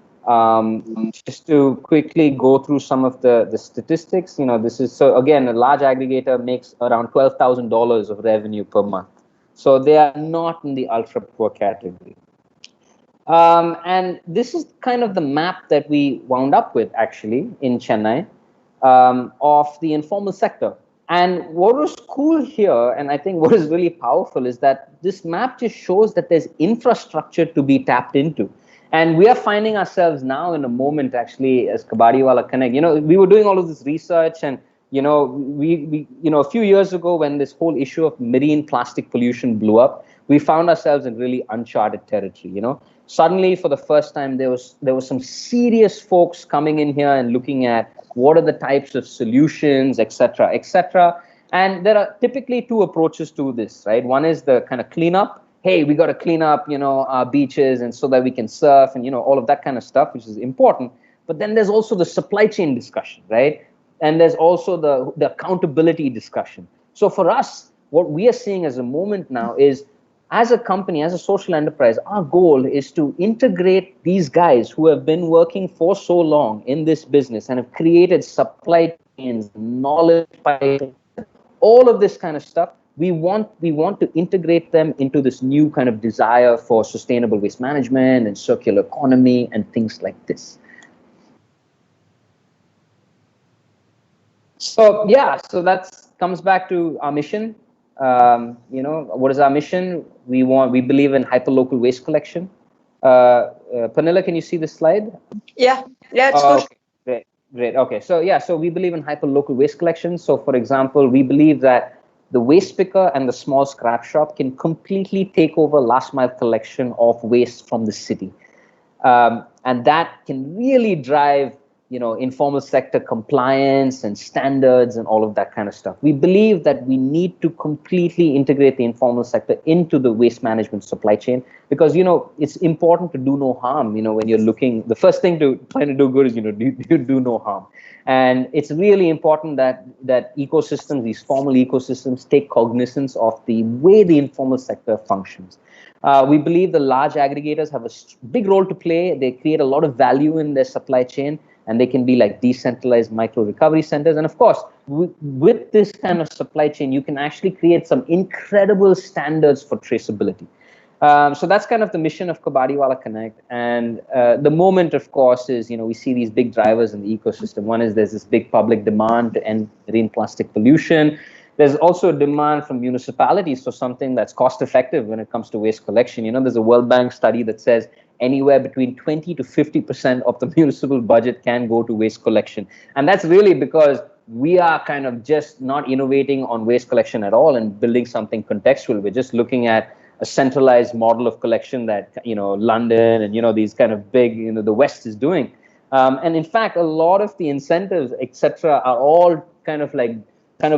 Just to quickly go through some of the statistics. So again, a large aggregator makes around $12,000 of revenue per month. So they are not in the ultra poor category. And this is kind of the map that we wound up with actually in Chennai of the informal sector. And what was cool here, and I think what is really powerful, is that this map just shows that there's infrastructure to be tapped into. And we are finding ourselves now in a moment, actually, as Kabadiwalla Connect. We were doing all of this research, and we a few years ago, when this whole issue of marine plastic pollution blew up, we found ourselves in really uncharted territory. Suddenly, for the first time, there was some serious folks coming in here and looking at what are the types of solutions, et cetera, et cetera. And there are typically two approaches to this, right? One is the kind of cleanup. Hey, we got to clean up, our beaches, and so that we can surf and, all of that kind of stuff, which is important. But then there's also the supply chain discussion, right? And there's also the accountability discussion. So for us, what we are seeing as a moment now is, as a company, as a social enterprise, our goal is to integrate these guys who have been working for so long in this business and have created supply chains, knowledge pipelines, all of this kind of stuff. We want to integrate them into this new kind of desire for sustainable waste management and circular economy and things like this. So yeah, so that comes back to our mission. What is our mission? We believe in hyperlocal waste collection. Pernille, can you see this slide? Yeah, it's good. Okay, great. Okay, so we believe in hyperlocal waste collection. So for example, we believe that the waste picker and the small scrap shop can completely take over last mile collection of waste from the city. And that can really drive, informal sector compliance and standards and all of that kind of stuff. We believe that we need to completely integrate the informal sector into the waste management supply chain because, it's important to do no harm. When you're looking, the first thing to trying to do good is, do no harm. And it's really important that ecosystems, these formal ecosystems, take cognizance of the way the informal sector functions. We believe the large aggregators have a big role to play. They create a lot of value in their supply chain, and they can be like decentralized micro recovery centers. And of course, with this kind of supply chain, you can actually create some incredible standards for traceability. So that's kind of the mission of Kabadiwalla Connect. And the moment, of course, is, we see these big drivers in the ecosystem. One is there's this big public demand to end marine plastic pollution. There's also a demand from municipalities for something that's cost effective when it comes to waste collection. There's a World Bank study that says anywhere between 20 to 50% of the municipal budget can go to waste collection. And that's really because we are kind of just not innovating on waste collection at all and building something contextual. We're just looking at a centralized model of collection that, London and, these kind of big, the West is doing. And in fact, a lot of the incentives, etc., are all kind of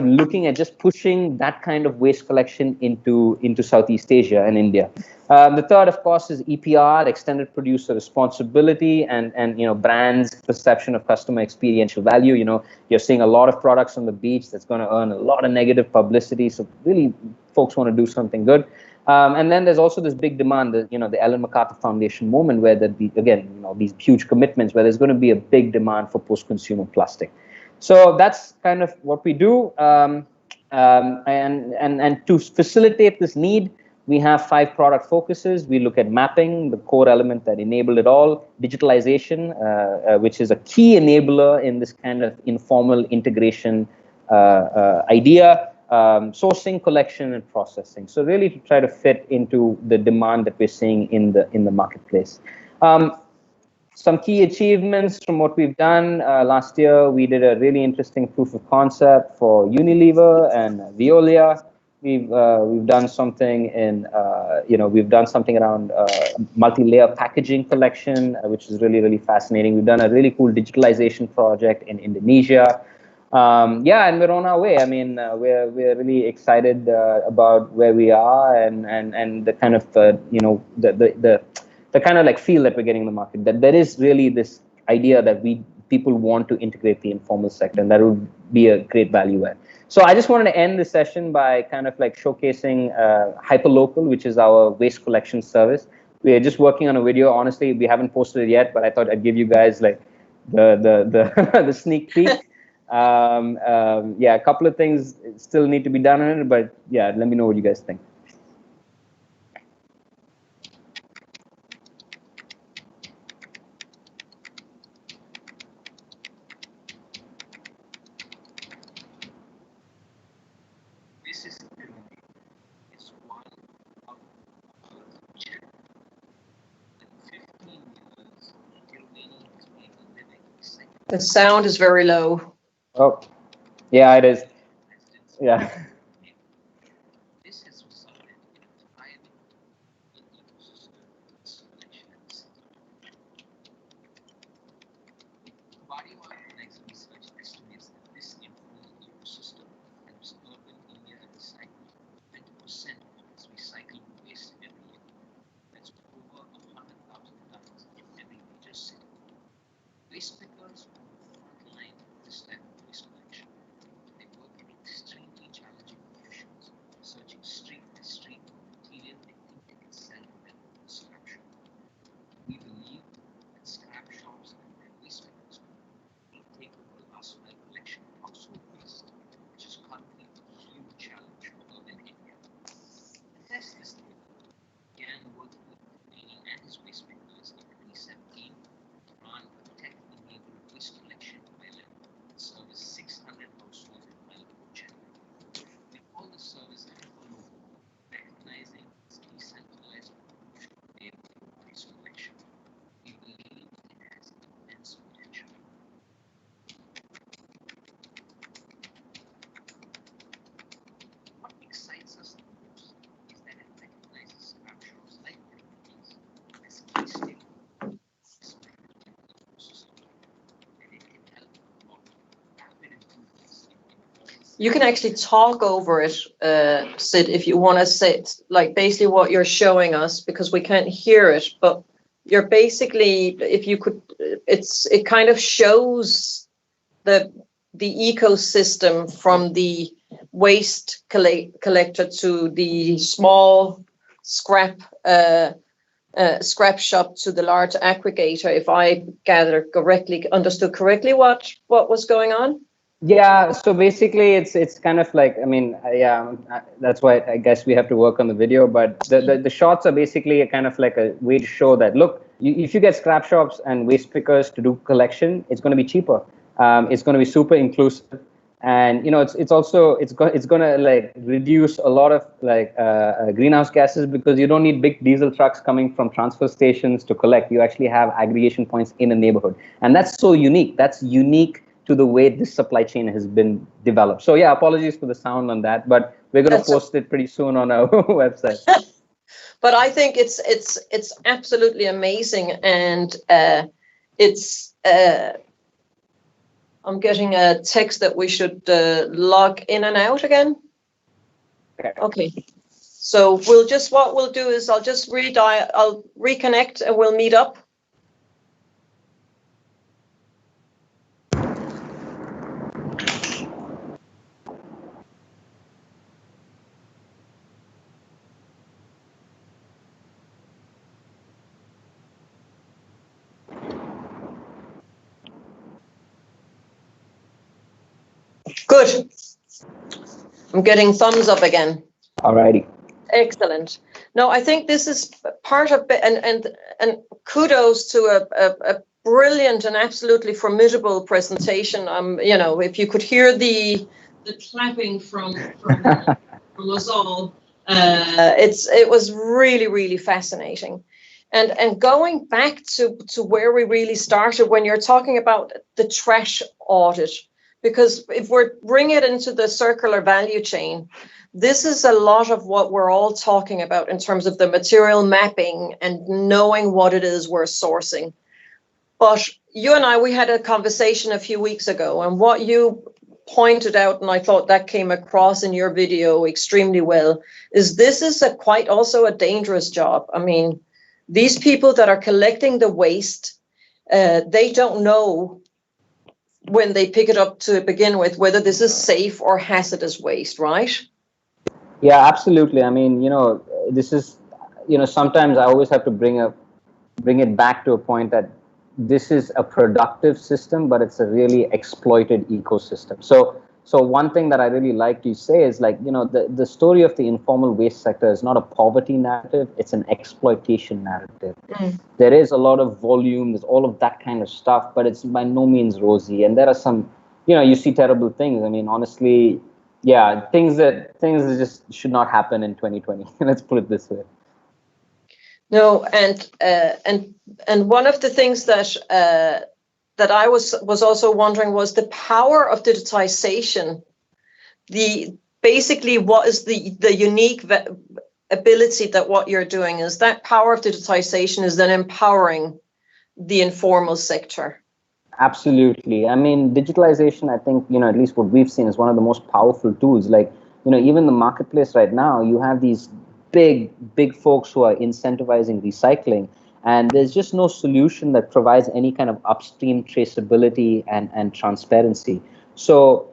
looking at just pushing that kind of waste collection into Southeast Asia and India. The third, of course, is EPR, extended producer responsibility, and brands' perception of customer experiential value. You're seeing a lot of products on the beach that's going to earn a lot of negative publicity. So really, folks want to do something good. And then there's also this big demand, the Ellen MacArthur Foundation moment, where these huge commitments, where there's going to be a big demand for post-consumer plastic. So that's kind of what we do. And to facilitate this need, we have 5 product focuses. We look at mapping, the core element that enabled it all, digitalization, which is a key enabler in this kind of informal integration idea, sourcing, collection, and processing. So really to try to fit into the demand that we're seeing in the marketplace. Some key achievements from what we've done. Last year, we did a really interesting proof of concept for Unilever and Veolia. We've done something around multi-layer packaging collection, which is really, really fascinating. We've done a really cool digitalization project in Indonesia. And we're on our way. I mean, we're really excited about where we are and the kind of the kind of feel that we're getting in the market, that there is really this idea that people want to integrate the informal sector, and that would be a great value add. So I just wanted to end the session by kind of showcasing Hyperlocal, which is our waste collection service. We're just working on a video. Honestly, we haven't posted it yet, but I thought I'd give you guys the the sneak peek. A couple of things still need to be done on it, but yeah, let me know what you guys think. The sound is very low. Oh, yeah, it is. Yeah. This has resulted in a thriving ecosystem collections. Kabadiwalla Connect's research estimates that this informal ecosystem helps urban waste pickers on the front line of this type of waste collection. They work in extremely challenging conditions, searching street by street for material they think they can sell in their local scrap shop. We believe that scrap shops and their waste pickers will take over the last mile collection of household waste, which is currently a huge challenge for urban India. To test this theory, began working with Pernille and his waste pickers in 2017 to run a tech-enabled waste collection pilot that service 600 households in Malapur, Chennai. We call this service informal, recognizing its decentralized approach to neighborhood waste collection. We believe it has immense potential. What excites us the most is that it recognizes scrap shops like Pernille's as key stakeholders in the ecosystem, and it can help promote rapid improvements in informal. You can actually talk over it, Sid, if you want to say like basically what you're showing us, because we can't hear it, but you're basically, if you could, it kind of shows the ecosystem from the waste collector to the small scrap shop to the large aggregator. If I understood correctly what was going on. Yeah, so basically it's kind of like, I mean, that's why I guess we have to work on the video, but the shots are basically a kind of like a way to show that, look, if you get scrap shops and waste pickers to do collection, it's going to be cheaper. It's going to be super inclusive. And, you know, it's going to like reduce a lot of like greenhouse gases, because you don't need big diesel trucks coming from transfer stations to collect. You actually have aggregation points in a neighborhood. And that's so unique. That's unique to the way this supply chain has been developed. So yeah, apologies for the sound on that, but we're going to post it pretty soon on our website. But I think it's absolutely amazing, and I'm getting a text that we should log in and out again. Okay. So what we'll do is I'll just I'll reconnect and we'll meet up. Good. I'm getting thumbs up again. Alrighty. Excellent. No, I think this is part of and kudos to a brilliant and absolutely formidable presentation. You know, if you could hear the clapping from us all, it was really fascinating. And going back to where we really started, when you're talking about the trash audit, because if we're bringing it into the circular value chain, this is a lot of what we're all talking about in terms of the material mapping and knowing what it is we're sourcing. But you and I, we had a conversation a few weeks ago, and what you pointed out, and I thought that came across in your video extremely well, is this is quite also a dangerous job. I mean, these people that are collecting the waste, they don't know when they pick it up to begin with whether this is safe or hazardous waste, right? Yeah, absolutely. I mean, you know, this is, you know, sometimes I always have to bring it back to a point that this is a productive system, but it's a really exploited ecosystem. So one thing that I really like to say is, like, you know, the story of the informal waste sector is not a poverty narrative, it's an exploitation narrative. There is a lot of volume, there's all of that kind of stuff, but it's by no means rosy. And there are some, you know, you see terrible things. I mean, honestly, yeah, things that just should not happen in 2020. Let's put it this way. No, and one of the things that I was also wondering was the power of digitization. Basically what is the unique ability that what you're doing is that power of digitization is then empowering the informal sector. Absolutely. I mean, digitalization, I think, you know, at least what we've seen is one of the most powerful tools. Like, you know, even the marketplace right now, you have these big folks who are incentivizing recycling. And there's just no solution that provides any kind of upstream traceability and transparency. So,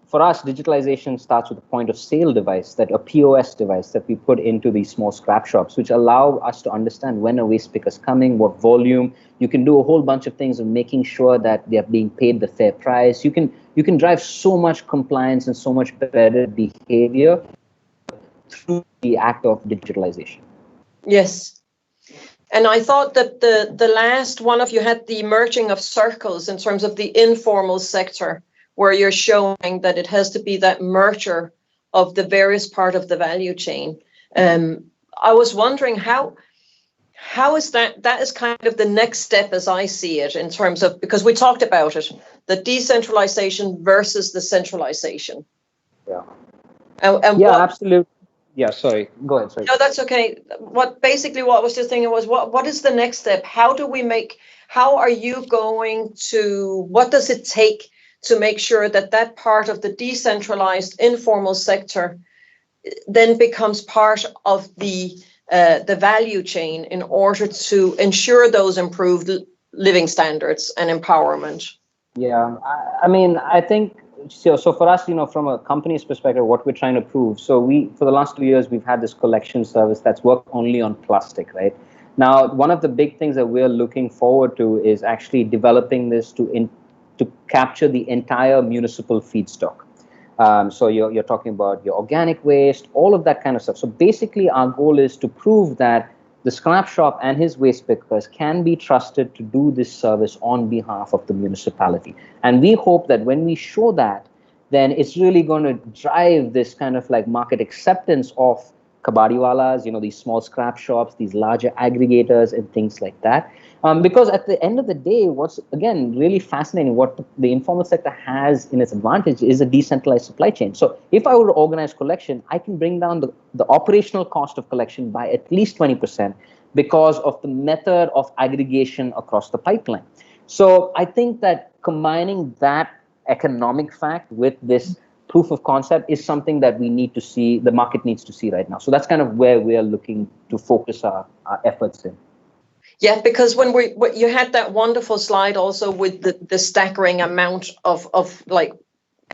for us, digitalization starts with a point of sale device, that a POS device that we put into these small scrap shops, which allow us to understand when a waste picker is coming, what volume. You can do a whole bunch of things of making sure that they're being paid the fair price. You can drive so much compliance and so much better behavior through the act of digitalization. Yes. And I thought that the last one of you had the merging of circles in terms of the informal sector, where you're showing that it has to be that merger of the various part of the value chain. I was wondering how is that is kind of the next step as I see it, in terms of, because we talked about it, the decentralization versus the centralization. Yeah. And yeah, absolutely. Yeah, sorry. Go ahead. Sorry. No, that's okay. What I was just thinking was, what is the next step? How are you going to, what does it take to make sure that part of the decentralized informal sector then becomes part of the value chain in order to ensure those improved living standards and empowerment? Yeah, I think so. For us, from a company's perspective, what we're trying to prove. So for the last 2 years, we've had this collection service that's worked only on plastic, right? Now, one of the big things that we're looking forward to is actually developing this to capture the entire municipal feedstock. So you're talking about your organic waste, all of that kind of stuff. So basically, our goal is to prove that the scrap shop and his waste pickers can be trusted to do this service on behalf of the municipality. And we hope that when we show that, then it's really going to drive this kind of like market acceptance of Kabadiwallas, these small scrap shops, these larger aggregators and things like that. Because at the end of the day, what's, again, really fascinating, what the informal sector has in its advantage is a decentralized supply chain. So if I were to organize collection, I can bring down the operational cost of collection by at least 20% because of the method of aggregation across the pipeline. So I think that combining that economic fact with this proof of concept is something that we need to see, the market needs to see right now. So that's kind of where we are looking to focus our efforts in. Yeah, because when you had that wonderful slide also with the staggering amount of like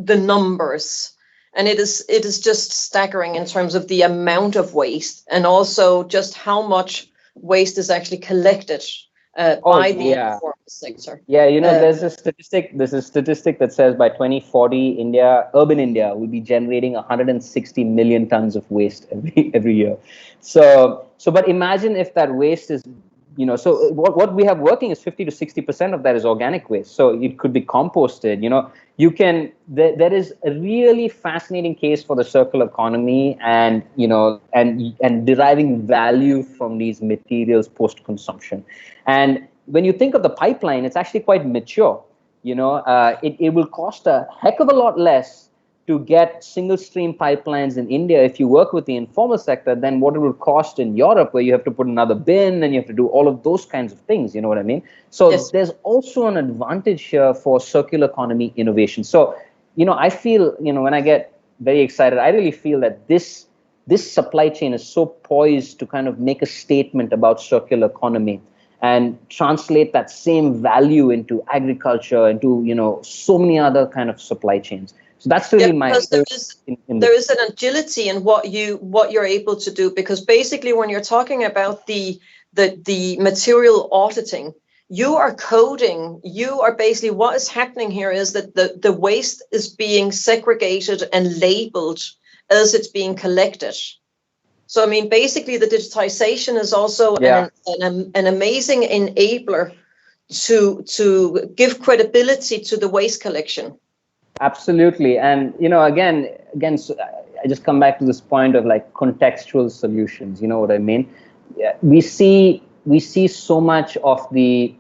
the numbers, and it is just staggering in terms of the amount of waste, and also just how much waste is actually collected by the informal sector. Yeah, there's a statistic that says by 2040, urban India will be generating 160 million tons of waste every year. So but imagine if that waste is, so what we have working is 50 to 60% of that is organic waste. So it could be composted. There is a really fascinating case for the circular economy and deriving value from these materials post-consumption. And when you think of the pipeline, it's actually quite mature. It will cost a heck of a lot less to get single stream pipelines in India if you work with the informal sector than what it would cost in Europe, where you have to put another bin and you have to do all of those kinds of things. You know what I mean? So yes. There's also an advantage here for circular economy innovation. So, I feel, when I get very excited, I really feel that this supply chain is so poised to kind of make a statement about circular economy and translate that same value into agriculture, into, so many other kind of supply chains. So that's really because there is an agility in what you're able to do, because basically when you're talking about the material auditing, you are coding, you are basically, what is happening here is that the waste is being segregated and labeled as it's being collected. So, basically the digitization is also an amazing enabler to give credibility to the waste collection. Absolutely. And, again, so I just come back to this point of like contextual solutions. You know what I mean? We see so much of the,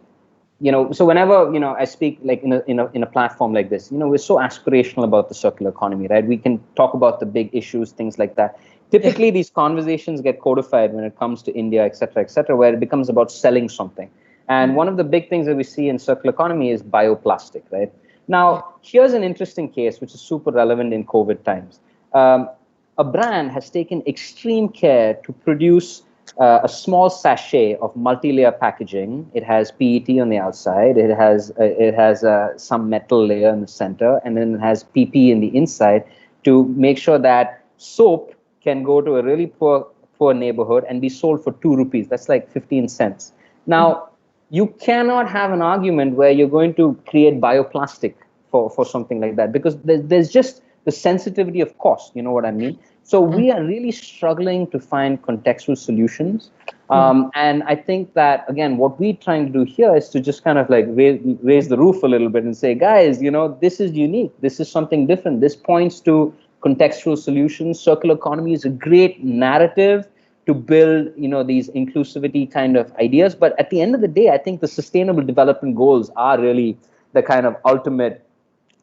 so whenever, I speak like in a platform like this, we're so aspirational about the circular economy, right? We can talk about the big issues, things like that. Typically, these conversations get codified when it comes to India, et cetera, where it becomes about selling something. And one of the big things that we see in circular economy is bioplastic, right? Now, here's an interesting case, which is super relevant in COVID times. A brand has taken extreme care to produce a small sachet of multi-layer packaging. It has PET on the outside. It has some metal layer in the center, and then it has PP in the inside to make sure that soap can go to a really poor neighborhood and be sold for 2 rupees. That's like 15 cents. Now, you cannot have an argument where you're going to create bioplastic for something like that, because there's just the sensitivity of cost. You know what I mean? So we are really struggling to find contextual solutions. And I think that, again, what we're trying to do here is to just kind of like raise the roof a little bit and say, guys, you know, this is unique. This is something different. This points to contextual solutions. Circular economy is a great narrative to build, you know, these inclusivity kind of ideas. But at the end of the day, I think the sustainable development goals are really the kind of ultimate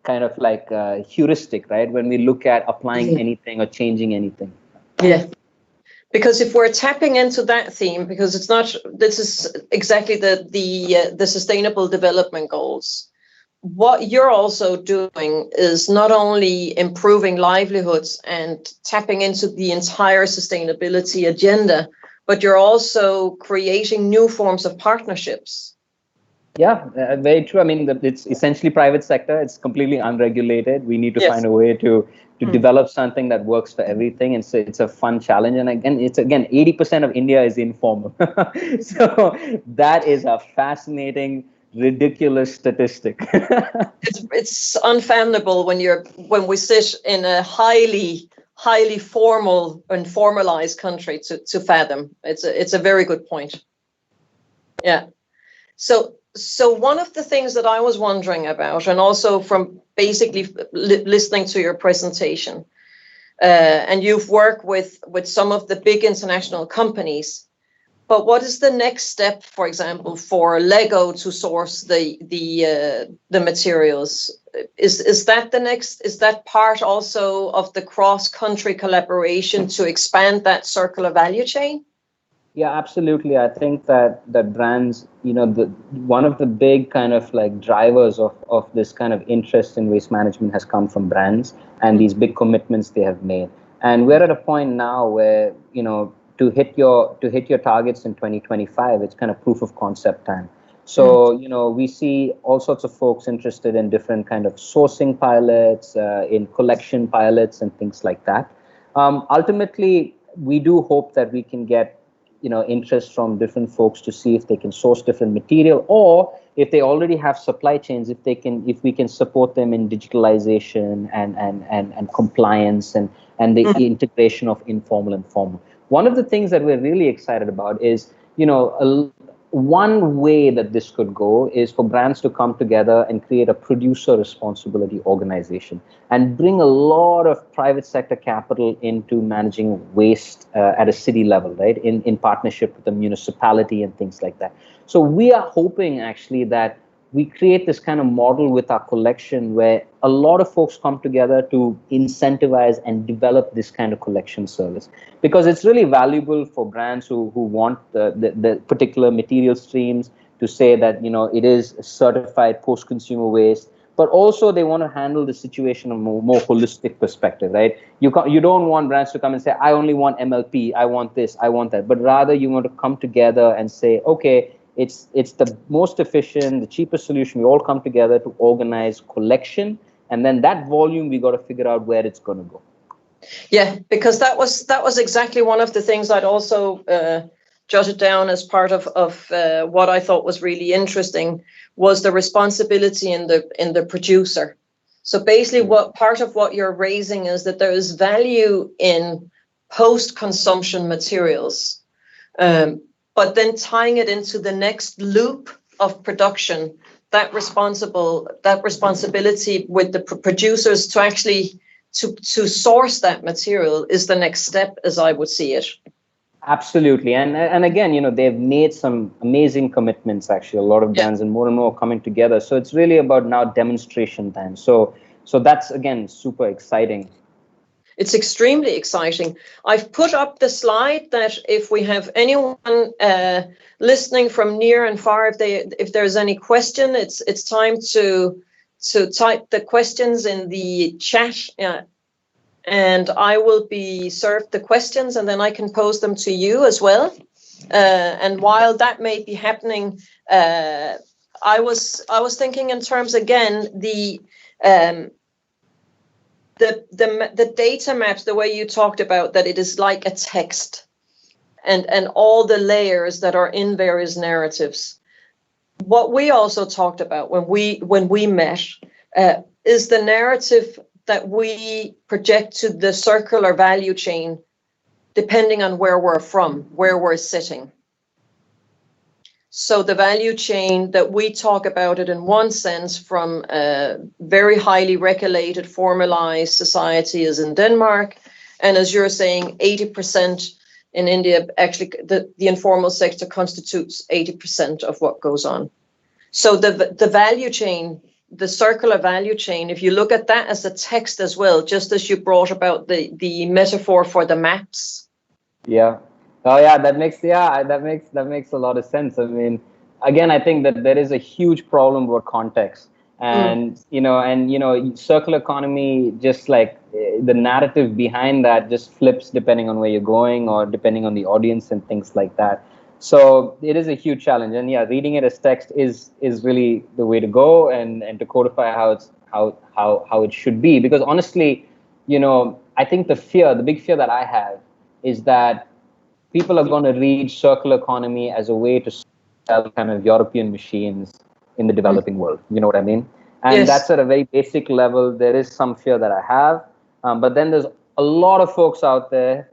kind of like heuristic, right? When we look at applying anything or changing anything. Yeah. Because if we're tapping into that theme, because it's not, this is exactly the sustainable development goals. What you're also doing is not only improving livelihoods and tapping into the entire sustainability agenda, but you're also creating new forms of partnerships. Yeah, very true. I mean, it's essentially private sector. It's completely unregulated. We need to find a way to develop something that works for everything. And so it's a fun challenge. And again, 80% of India is informal. So that is a fascinating, ridiculous statistic. It's unfathomable when we sit in a highly formal and formalized country to fathom. It's a very good point. Yeah. So one of the things that I was wondering about, and also from basically listening to your presentation, and you've worked with some of the big international companies, but what is the next step, for example, for Lego to source the materials? Is that part also of the cross-country collaboration to expand that circular value chain? Yeah, absolutely. I think that brands, you know, one of the big kind of like drivers of this kind of interest in waste management has come from brands and these big commitments they have made. And we're at a point now where, you know, to hit your targets in 2025, it's kind of proof of concept time. So, you know, we see all sorts of folks interested in different kind of sourcing pilots, in collection pilots and things like that. Ultimately, we do hope that we can get, you know, interest from different folks to see if they can source different material, or if they already have supply chains, if we can support them in digitalization and compliance and the integration of informal and formal. One of the things that we're really excited about is, you know, one way that this could go is for brands to come together and create a producer responsibility organization and bring a lot of private sector capital into managing waste at a city level, right? In partnership with the municipality and things like that. So we are hoping actually that we create this kind of model with our collection where a lot of folks come together to incentivize and develop this kind of collection service, because it's really valuable for brands who want the particular material streams to say that, you know, it is certified post-consumer waste, but also they want to handle the situation in a more holistic perspective, right? You don't want brands to come and say, I only want MLP, I want this, I want that, but rather you want to come together and say, okay, it's the most efficient, the cheapest solution. We all come together to organize collection, and then that volume we got to figure out where it's going to go. Yeah, because that was exactly one of the things I'd also jotted down as part of what I thought was really interesting was the responsibility in the producer. So basically, what part of what you're raising is that there is value in post-consumption materials. But then tying it into the next loop of production, that responsibility with the producers to actually to source that material is the next step, as I would see it. Absolutely, and again, you know, they've made some amazing commitments. Actually, a lot of brands and more coming together. So it's really about now demonstration time. So that's again super exciting. It's extremely exciting. I've put up the slide that if we have anyone listening from near and far, if there's any question, it's time to type the questions in the chat, and I will be served the questions, and then I can pose them to you as well. And while that may be happening, I was thinking in terms again the data maps, the way you talked about that it is like a text, and all the layers that are in various narratives. What we also talked about when we met is the narrative that we project to the circular value chain, depending on where we're from, where we're sitting. So the value chain that we talk about it in one sense from a very highly regulated, formalized society is in Denmark. And as you're saying, 80% in India, actually the informal sector constitutes 80% of what goes on. So the value chain, the circular value chain, if you look at that as a text as well, just as you brought about the metaphor for the maps. Yeah. Oh yeah, that makes a lot of sense. I mean, again, I think that there is a huge problem with context, and circular economy, just like the narrative behind that, just flips depending on where you're going or depending on the audience and things like that. So it is a huge challenge, and yeah, reading it as text is really the way to go, and to codify how it should be. Because honestly, I think the big fear that I have is that people are going to read circular economy as a way to sell kind of European machines in the developing world. You know what I mean? And Yes. That's at a very basic level. There is some fear that I have. But then there's a lot of folks out there,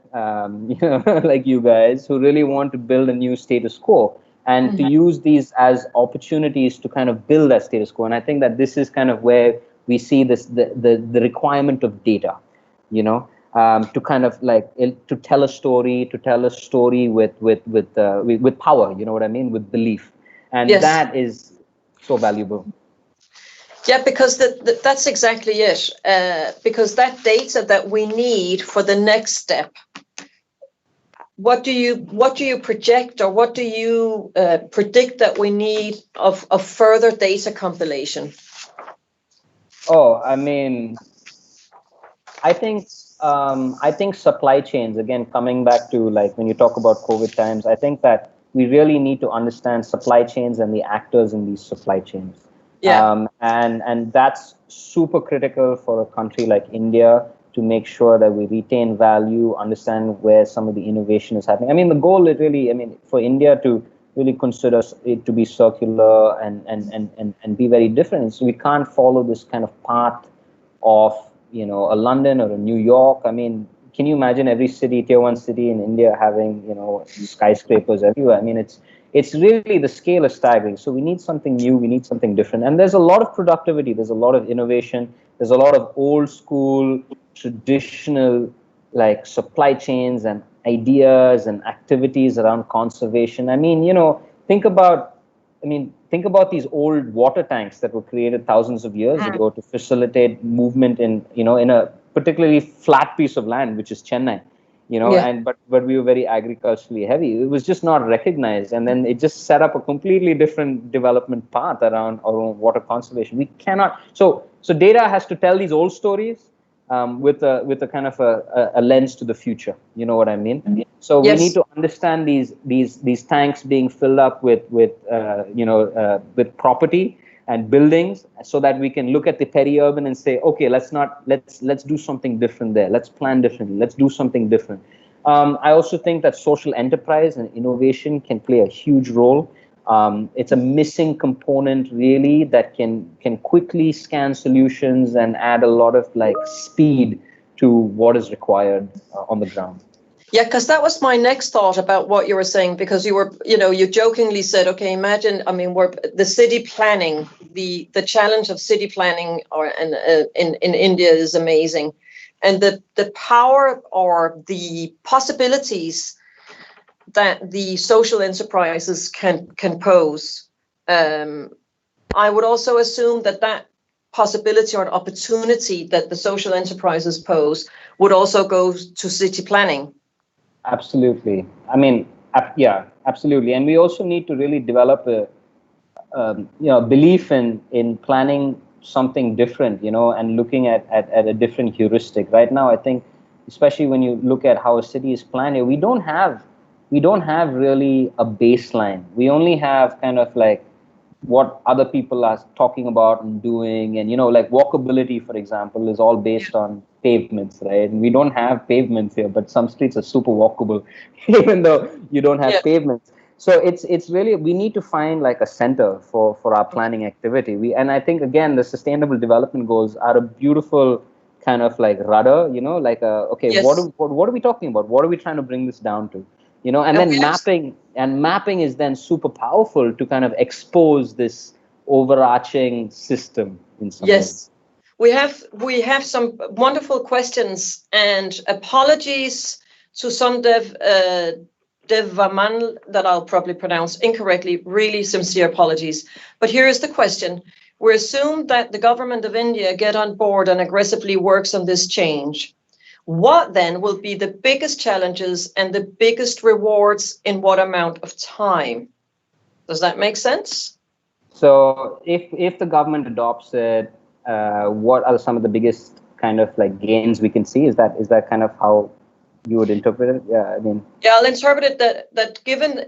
like you guys, who really want to build a new status quo and to use these as opportunities to kind of build that status quo. And I think that this is kind of where we see the requirement of data, to kind of like to tell a story with power, you know what I mean, with belief, and Yes. that is so valuable. Yeah, because that's exactly it. Because that data that we need for the next step, what do you project, or what do you predict that we need of further data compilation? Oh, I mean, I think supply chains, again, coming back to like when you talk about COVID times, I think that we really need to understand supply chains and the actors in these supply chains. Yeah. And that's super critical for a country like India to make sure that we retain value, understand where some of the innovation is happening. I mean, the goal is really, for India to really consider it to be circular and be very different. So we can't follow this kind of path of, a London or a New York. I mean, can you imagine every city, tier 1 city in India having, skyscrapers everywhere? I mean, it's really, the scale is staggering. So we need something new, we need something different. And there's a lot of productivity, there's a lot of innovation, there's a lot of old school, traditional, like supply chains and ideas and activities around conservation. I mean, think about these old water tanks that were created thousands of years ago to facilitate movement in a particularly flat piece of land, which is Chennai, Yeah. but we were very agriculturally heavy. It was just not recognized. And then it just set up a completely different development path around water conservation. We cannot, so data has to tell these old stories with a kind of a lens to the future. You know what I mean? So we Yes. need to understand these tanks being filled up with property and buildings, so that we can look at the peri-urban and say, okay, let's do something different there. Let's plan differently. Let's do something different. I also think that social enterprise and innovation can play a huge role. It's a missing component, really, that can quickly scan solutions and add a lot of like speed to what is required on the ground. Yeah, because that was my next thought about what you were saying, because you jokingly said, okay, imagine, the city planning, the challenge of city planning in India is amazing. And the power or the possibilities that the social enterprises can pose. I would also assume that possibility or opportunity that the social enterprises pose would also go to city planning. Absolutely. Yeah, absolutely. And we also need to really develop a belief in planning something different, and looking at a different heuristic. Right now, I think, especially when you look at how a city is planned, we don't have we don't have really a baseline. We only have kind of like what other people are talking about and doing. And, like walkability, for example, is all based on pavements, right? And we don't have pavements here, but some streets are super walkable, even though you don't have pavements. So it's really, we need to find like a center for our planning activity. And I think, again, the Sustainable Development Goals are a beautiful kind of like rudder, like what are we talking about? What are we trying to bring this down to? And then mapping is then super powerful to kind of expose this overarching system in some ways. We have some wonderful questions, and apologies to some Devaman that I'll probably pronounce incorrectly. Really sincere apologies. But here is the question. We assume that the government of India get on board and aggressively works on this change. What then will be the biggest challenges and the biggest rewards in what amount of time? Does that make sense? So if the government adopts it, what are some of the biggest kind of like gains we can see? Is that kind of how you would interpret it? I'll interpret it that given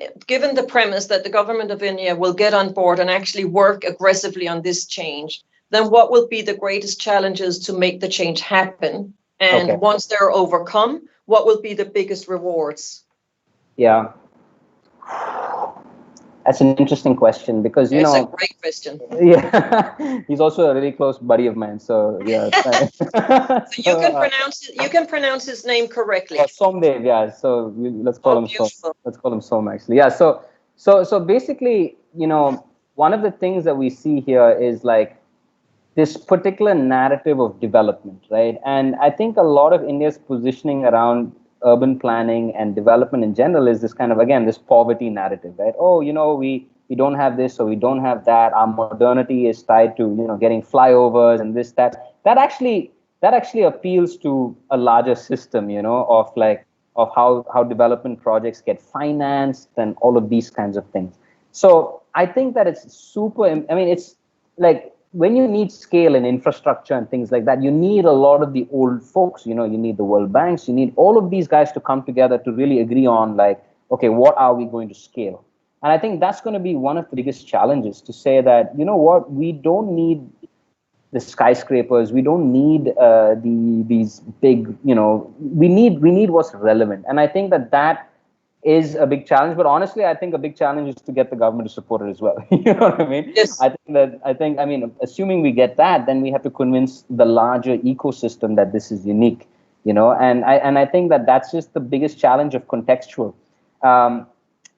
the premise that the government of India will get on board and actually work aggressively on this change, then what will be the greatest challenges to make the change happen? And once they're overcome, what will be the biggest rewards? Yeah. That's an interesting question because, it's a great question. Yeah, he's also a really close buddy of mine. So, yeah. So you can pronounce his name correctly. Somdev, yeah. So let's call him Som. Let's call him Som, actually. Yeah. So basically, one of the things that we see here is like this particular narrative of development, right? And I think a lot of India's positioning around urban planning and development in general is this kind of, again, this poverty narrative, right? Oh, we don't have this, or we don't have that. Our modernity is tied to, getting flyovers and this, that. That actually appeals to a larger system, of how development projects get financed and all of these kinds of things. So I think that it's super, it's like, when you need scale and infrastructure and things like that, you need a lot of the old folks, you need the World Banks, you need all of these guys to come together to really agree on like, okay, what are we going to scale? And I think that's going to be one of the biggest challenges, to say that, we don't need the skyscrapers, we don't need these big, we need what's relevant. And I think that is a big challenge, but honestly, I think a big challenge is to get the government to support it as well. You know what I mean? Yes. Assuming we get that, then we have to convince the larger ecosystem that this is unique, and I think that's just the biggest challenge of contextual. And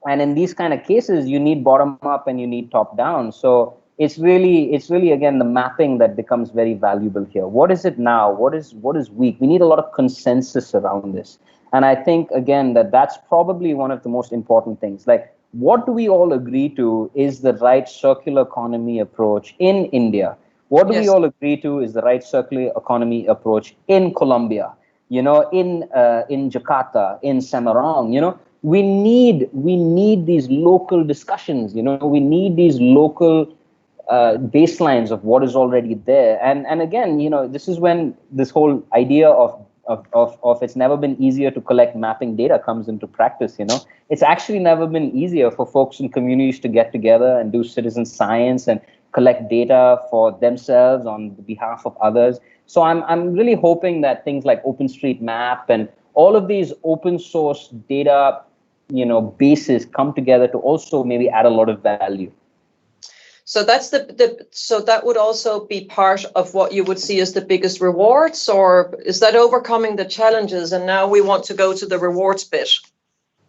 in these kind of cases, you need bottom up and you need top down. So it's really again the mapping that becomes very valuable here. What is it now? What is weak? We need a lot of consensus around this. And I think, again, that's probably one of the most important things. Like, what do we all agree to is the right circular economy approach in India? What do we all agree to is the right circular economy approach in Colombia, in Jakarta, in Semarang? We need these local discussions, we need these local baselines of what is already there. And again, this is when this whole idea of it's never been easier to collect mapping data comes into practice. It's actually never been easier for folks in communities to get together and do citizen science and collect data for themselves on behalf of others. So I'm really hoping that things like OpenStreetMap and all of these open source data, bases come together to also maybe add a lot of value. So that's so that would also be part of what you would see as the biggest rewards, or is that overcoming the challenges and now we want to go to the rewards bit?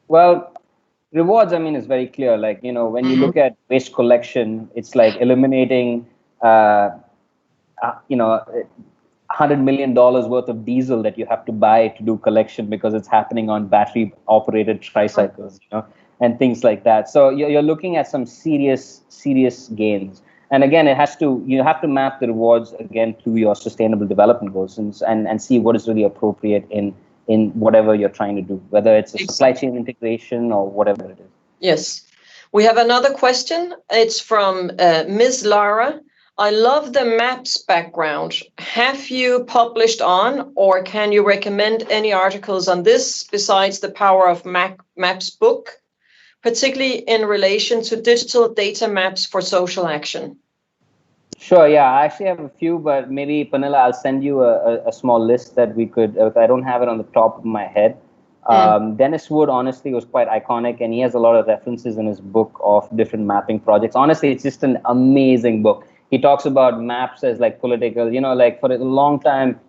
Well, rewards, is very clear. Like, when you look at waste collection, it's like eliminating, $100 million worth of diesel that you have to buy to do collection because it's happening on battery operated tricycles, and things like that. So you're looking at some serious gains. And again, you have to map the rewards again to your sustainable development goals and see what is really appropriate in whatever you're trying to do, whether it's a supply chain integration or whatever it is. Yes. We have another question. It's from Ms. Lara. I love the maps background. Have you published on, or can you recommend any articles on this besides the Power of Maps book, particularly in relation to digital data maps for social action? Sure, yeah, I actually have a few, but maybe Pernille, I'll send you a small list that we could, I don't have it on the top of my head. Dennis Wood, honestly, was quite iconic, and he has a lot of references in his book of different mapping projects. Honestly, it's just an amazing book. He talks about maps as like political, you know, like for a long time,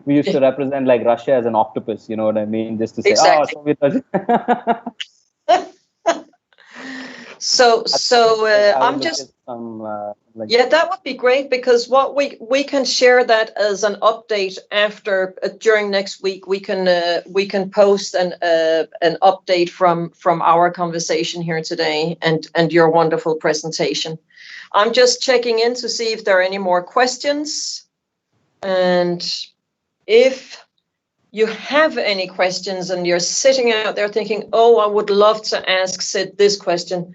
we used to represent like Russia as an octopus, you know what I mean? Just to say, exactly. oh, Soviet Russia. I'm just yeah, that would be great, because what we can share that as an update after during next week. We can post an update from our conversation here today and your wonderful presentation. I'm just checking in to see if there are any more questions, and if you have any questions and you're sitting out there thinking, oh, I would love to ask Sid this question,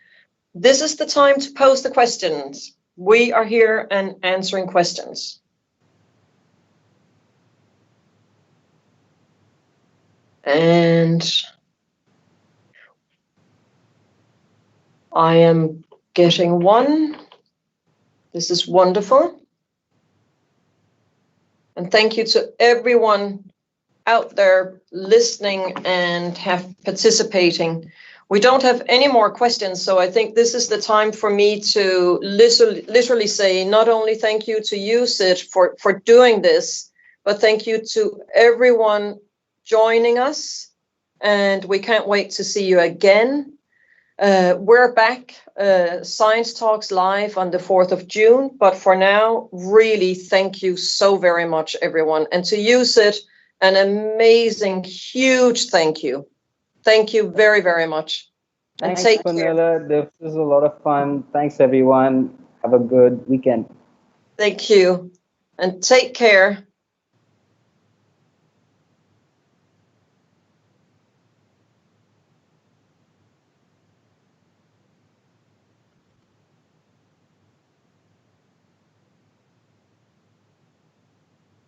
this is the time to post the questions. We are here and answering questions. And I am getting one. This is wonderful. And thank you to everyone out there listening and participating. We don't have any more questions, so I think this is the time for me to literally say not only thank you to you, Sid, for doing this, but thank you to everyone joining us, and we can't wait to see you again. We're back, Science Talks Live on the 4th of June, but for now, really thank you so very much, everyone. And to you, Sid, an amazing, huge thank you. Thank you very, very much. Thanks, Pernille. This is a lot of fun. Thanks, everyone. Have a good weekend. Thank you. And take care.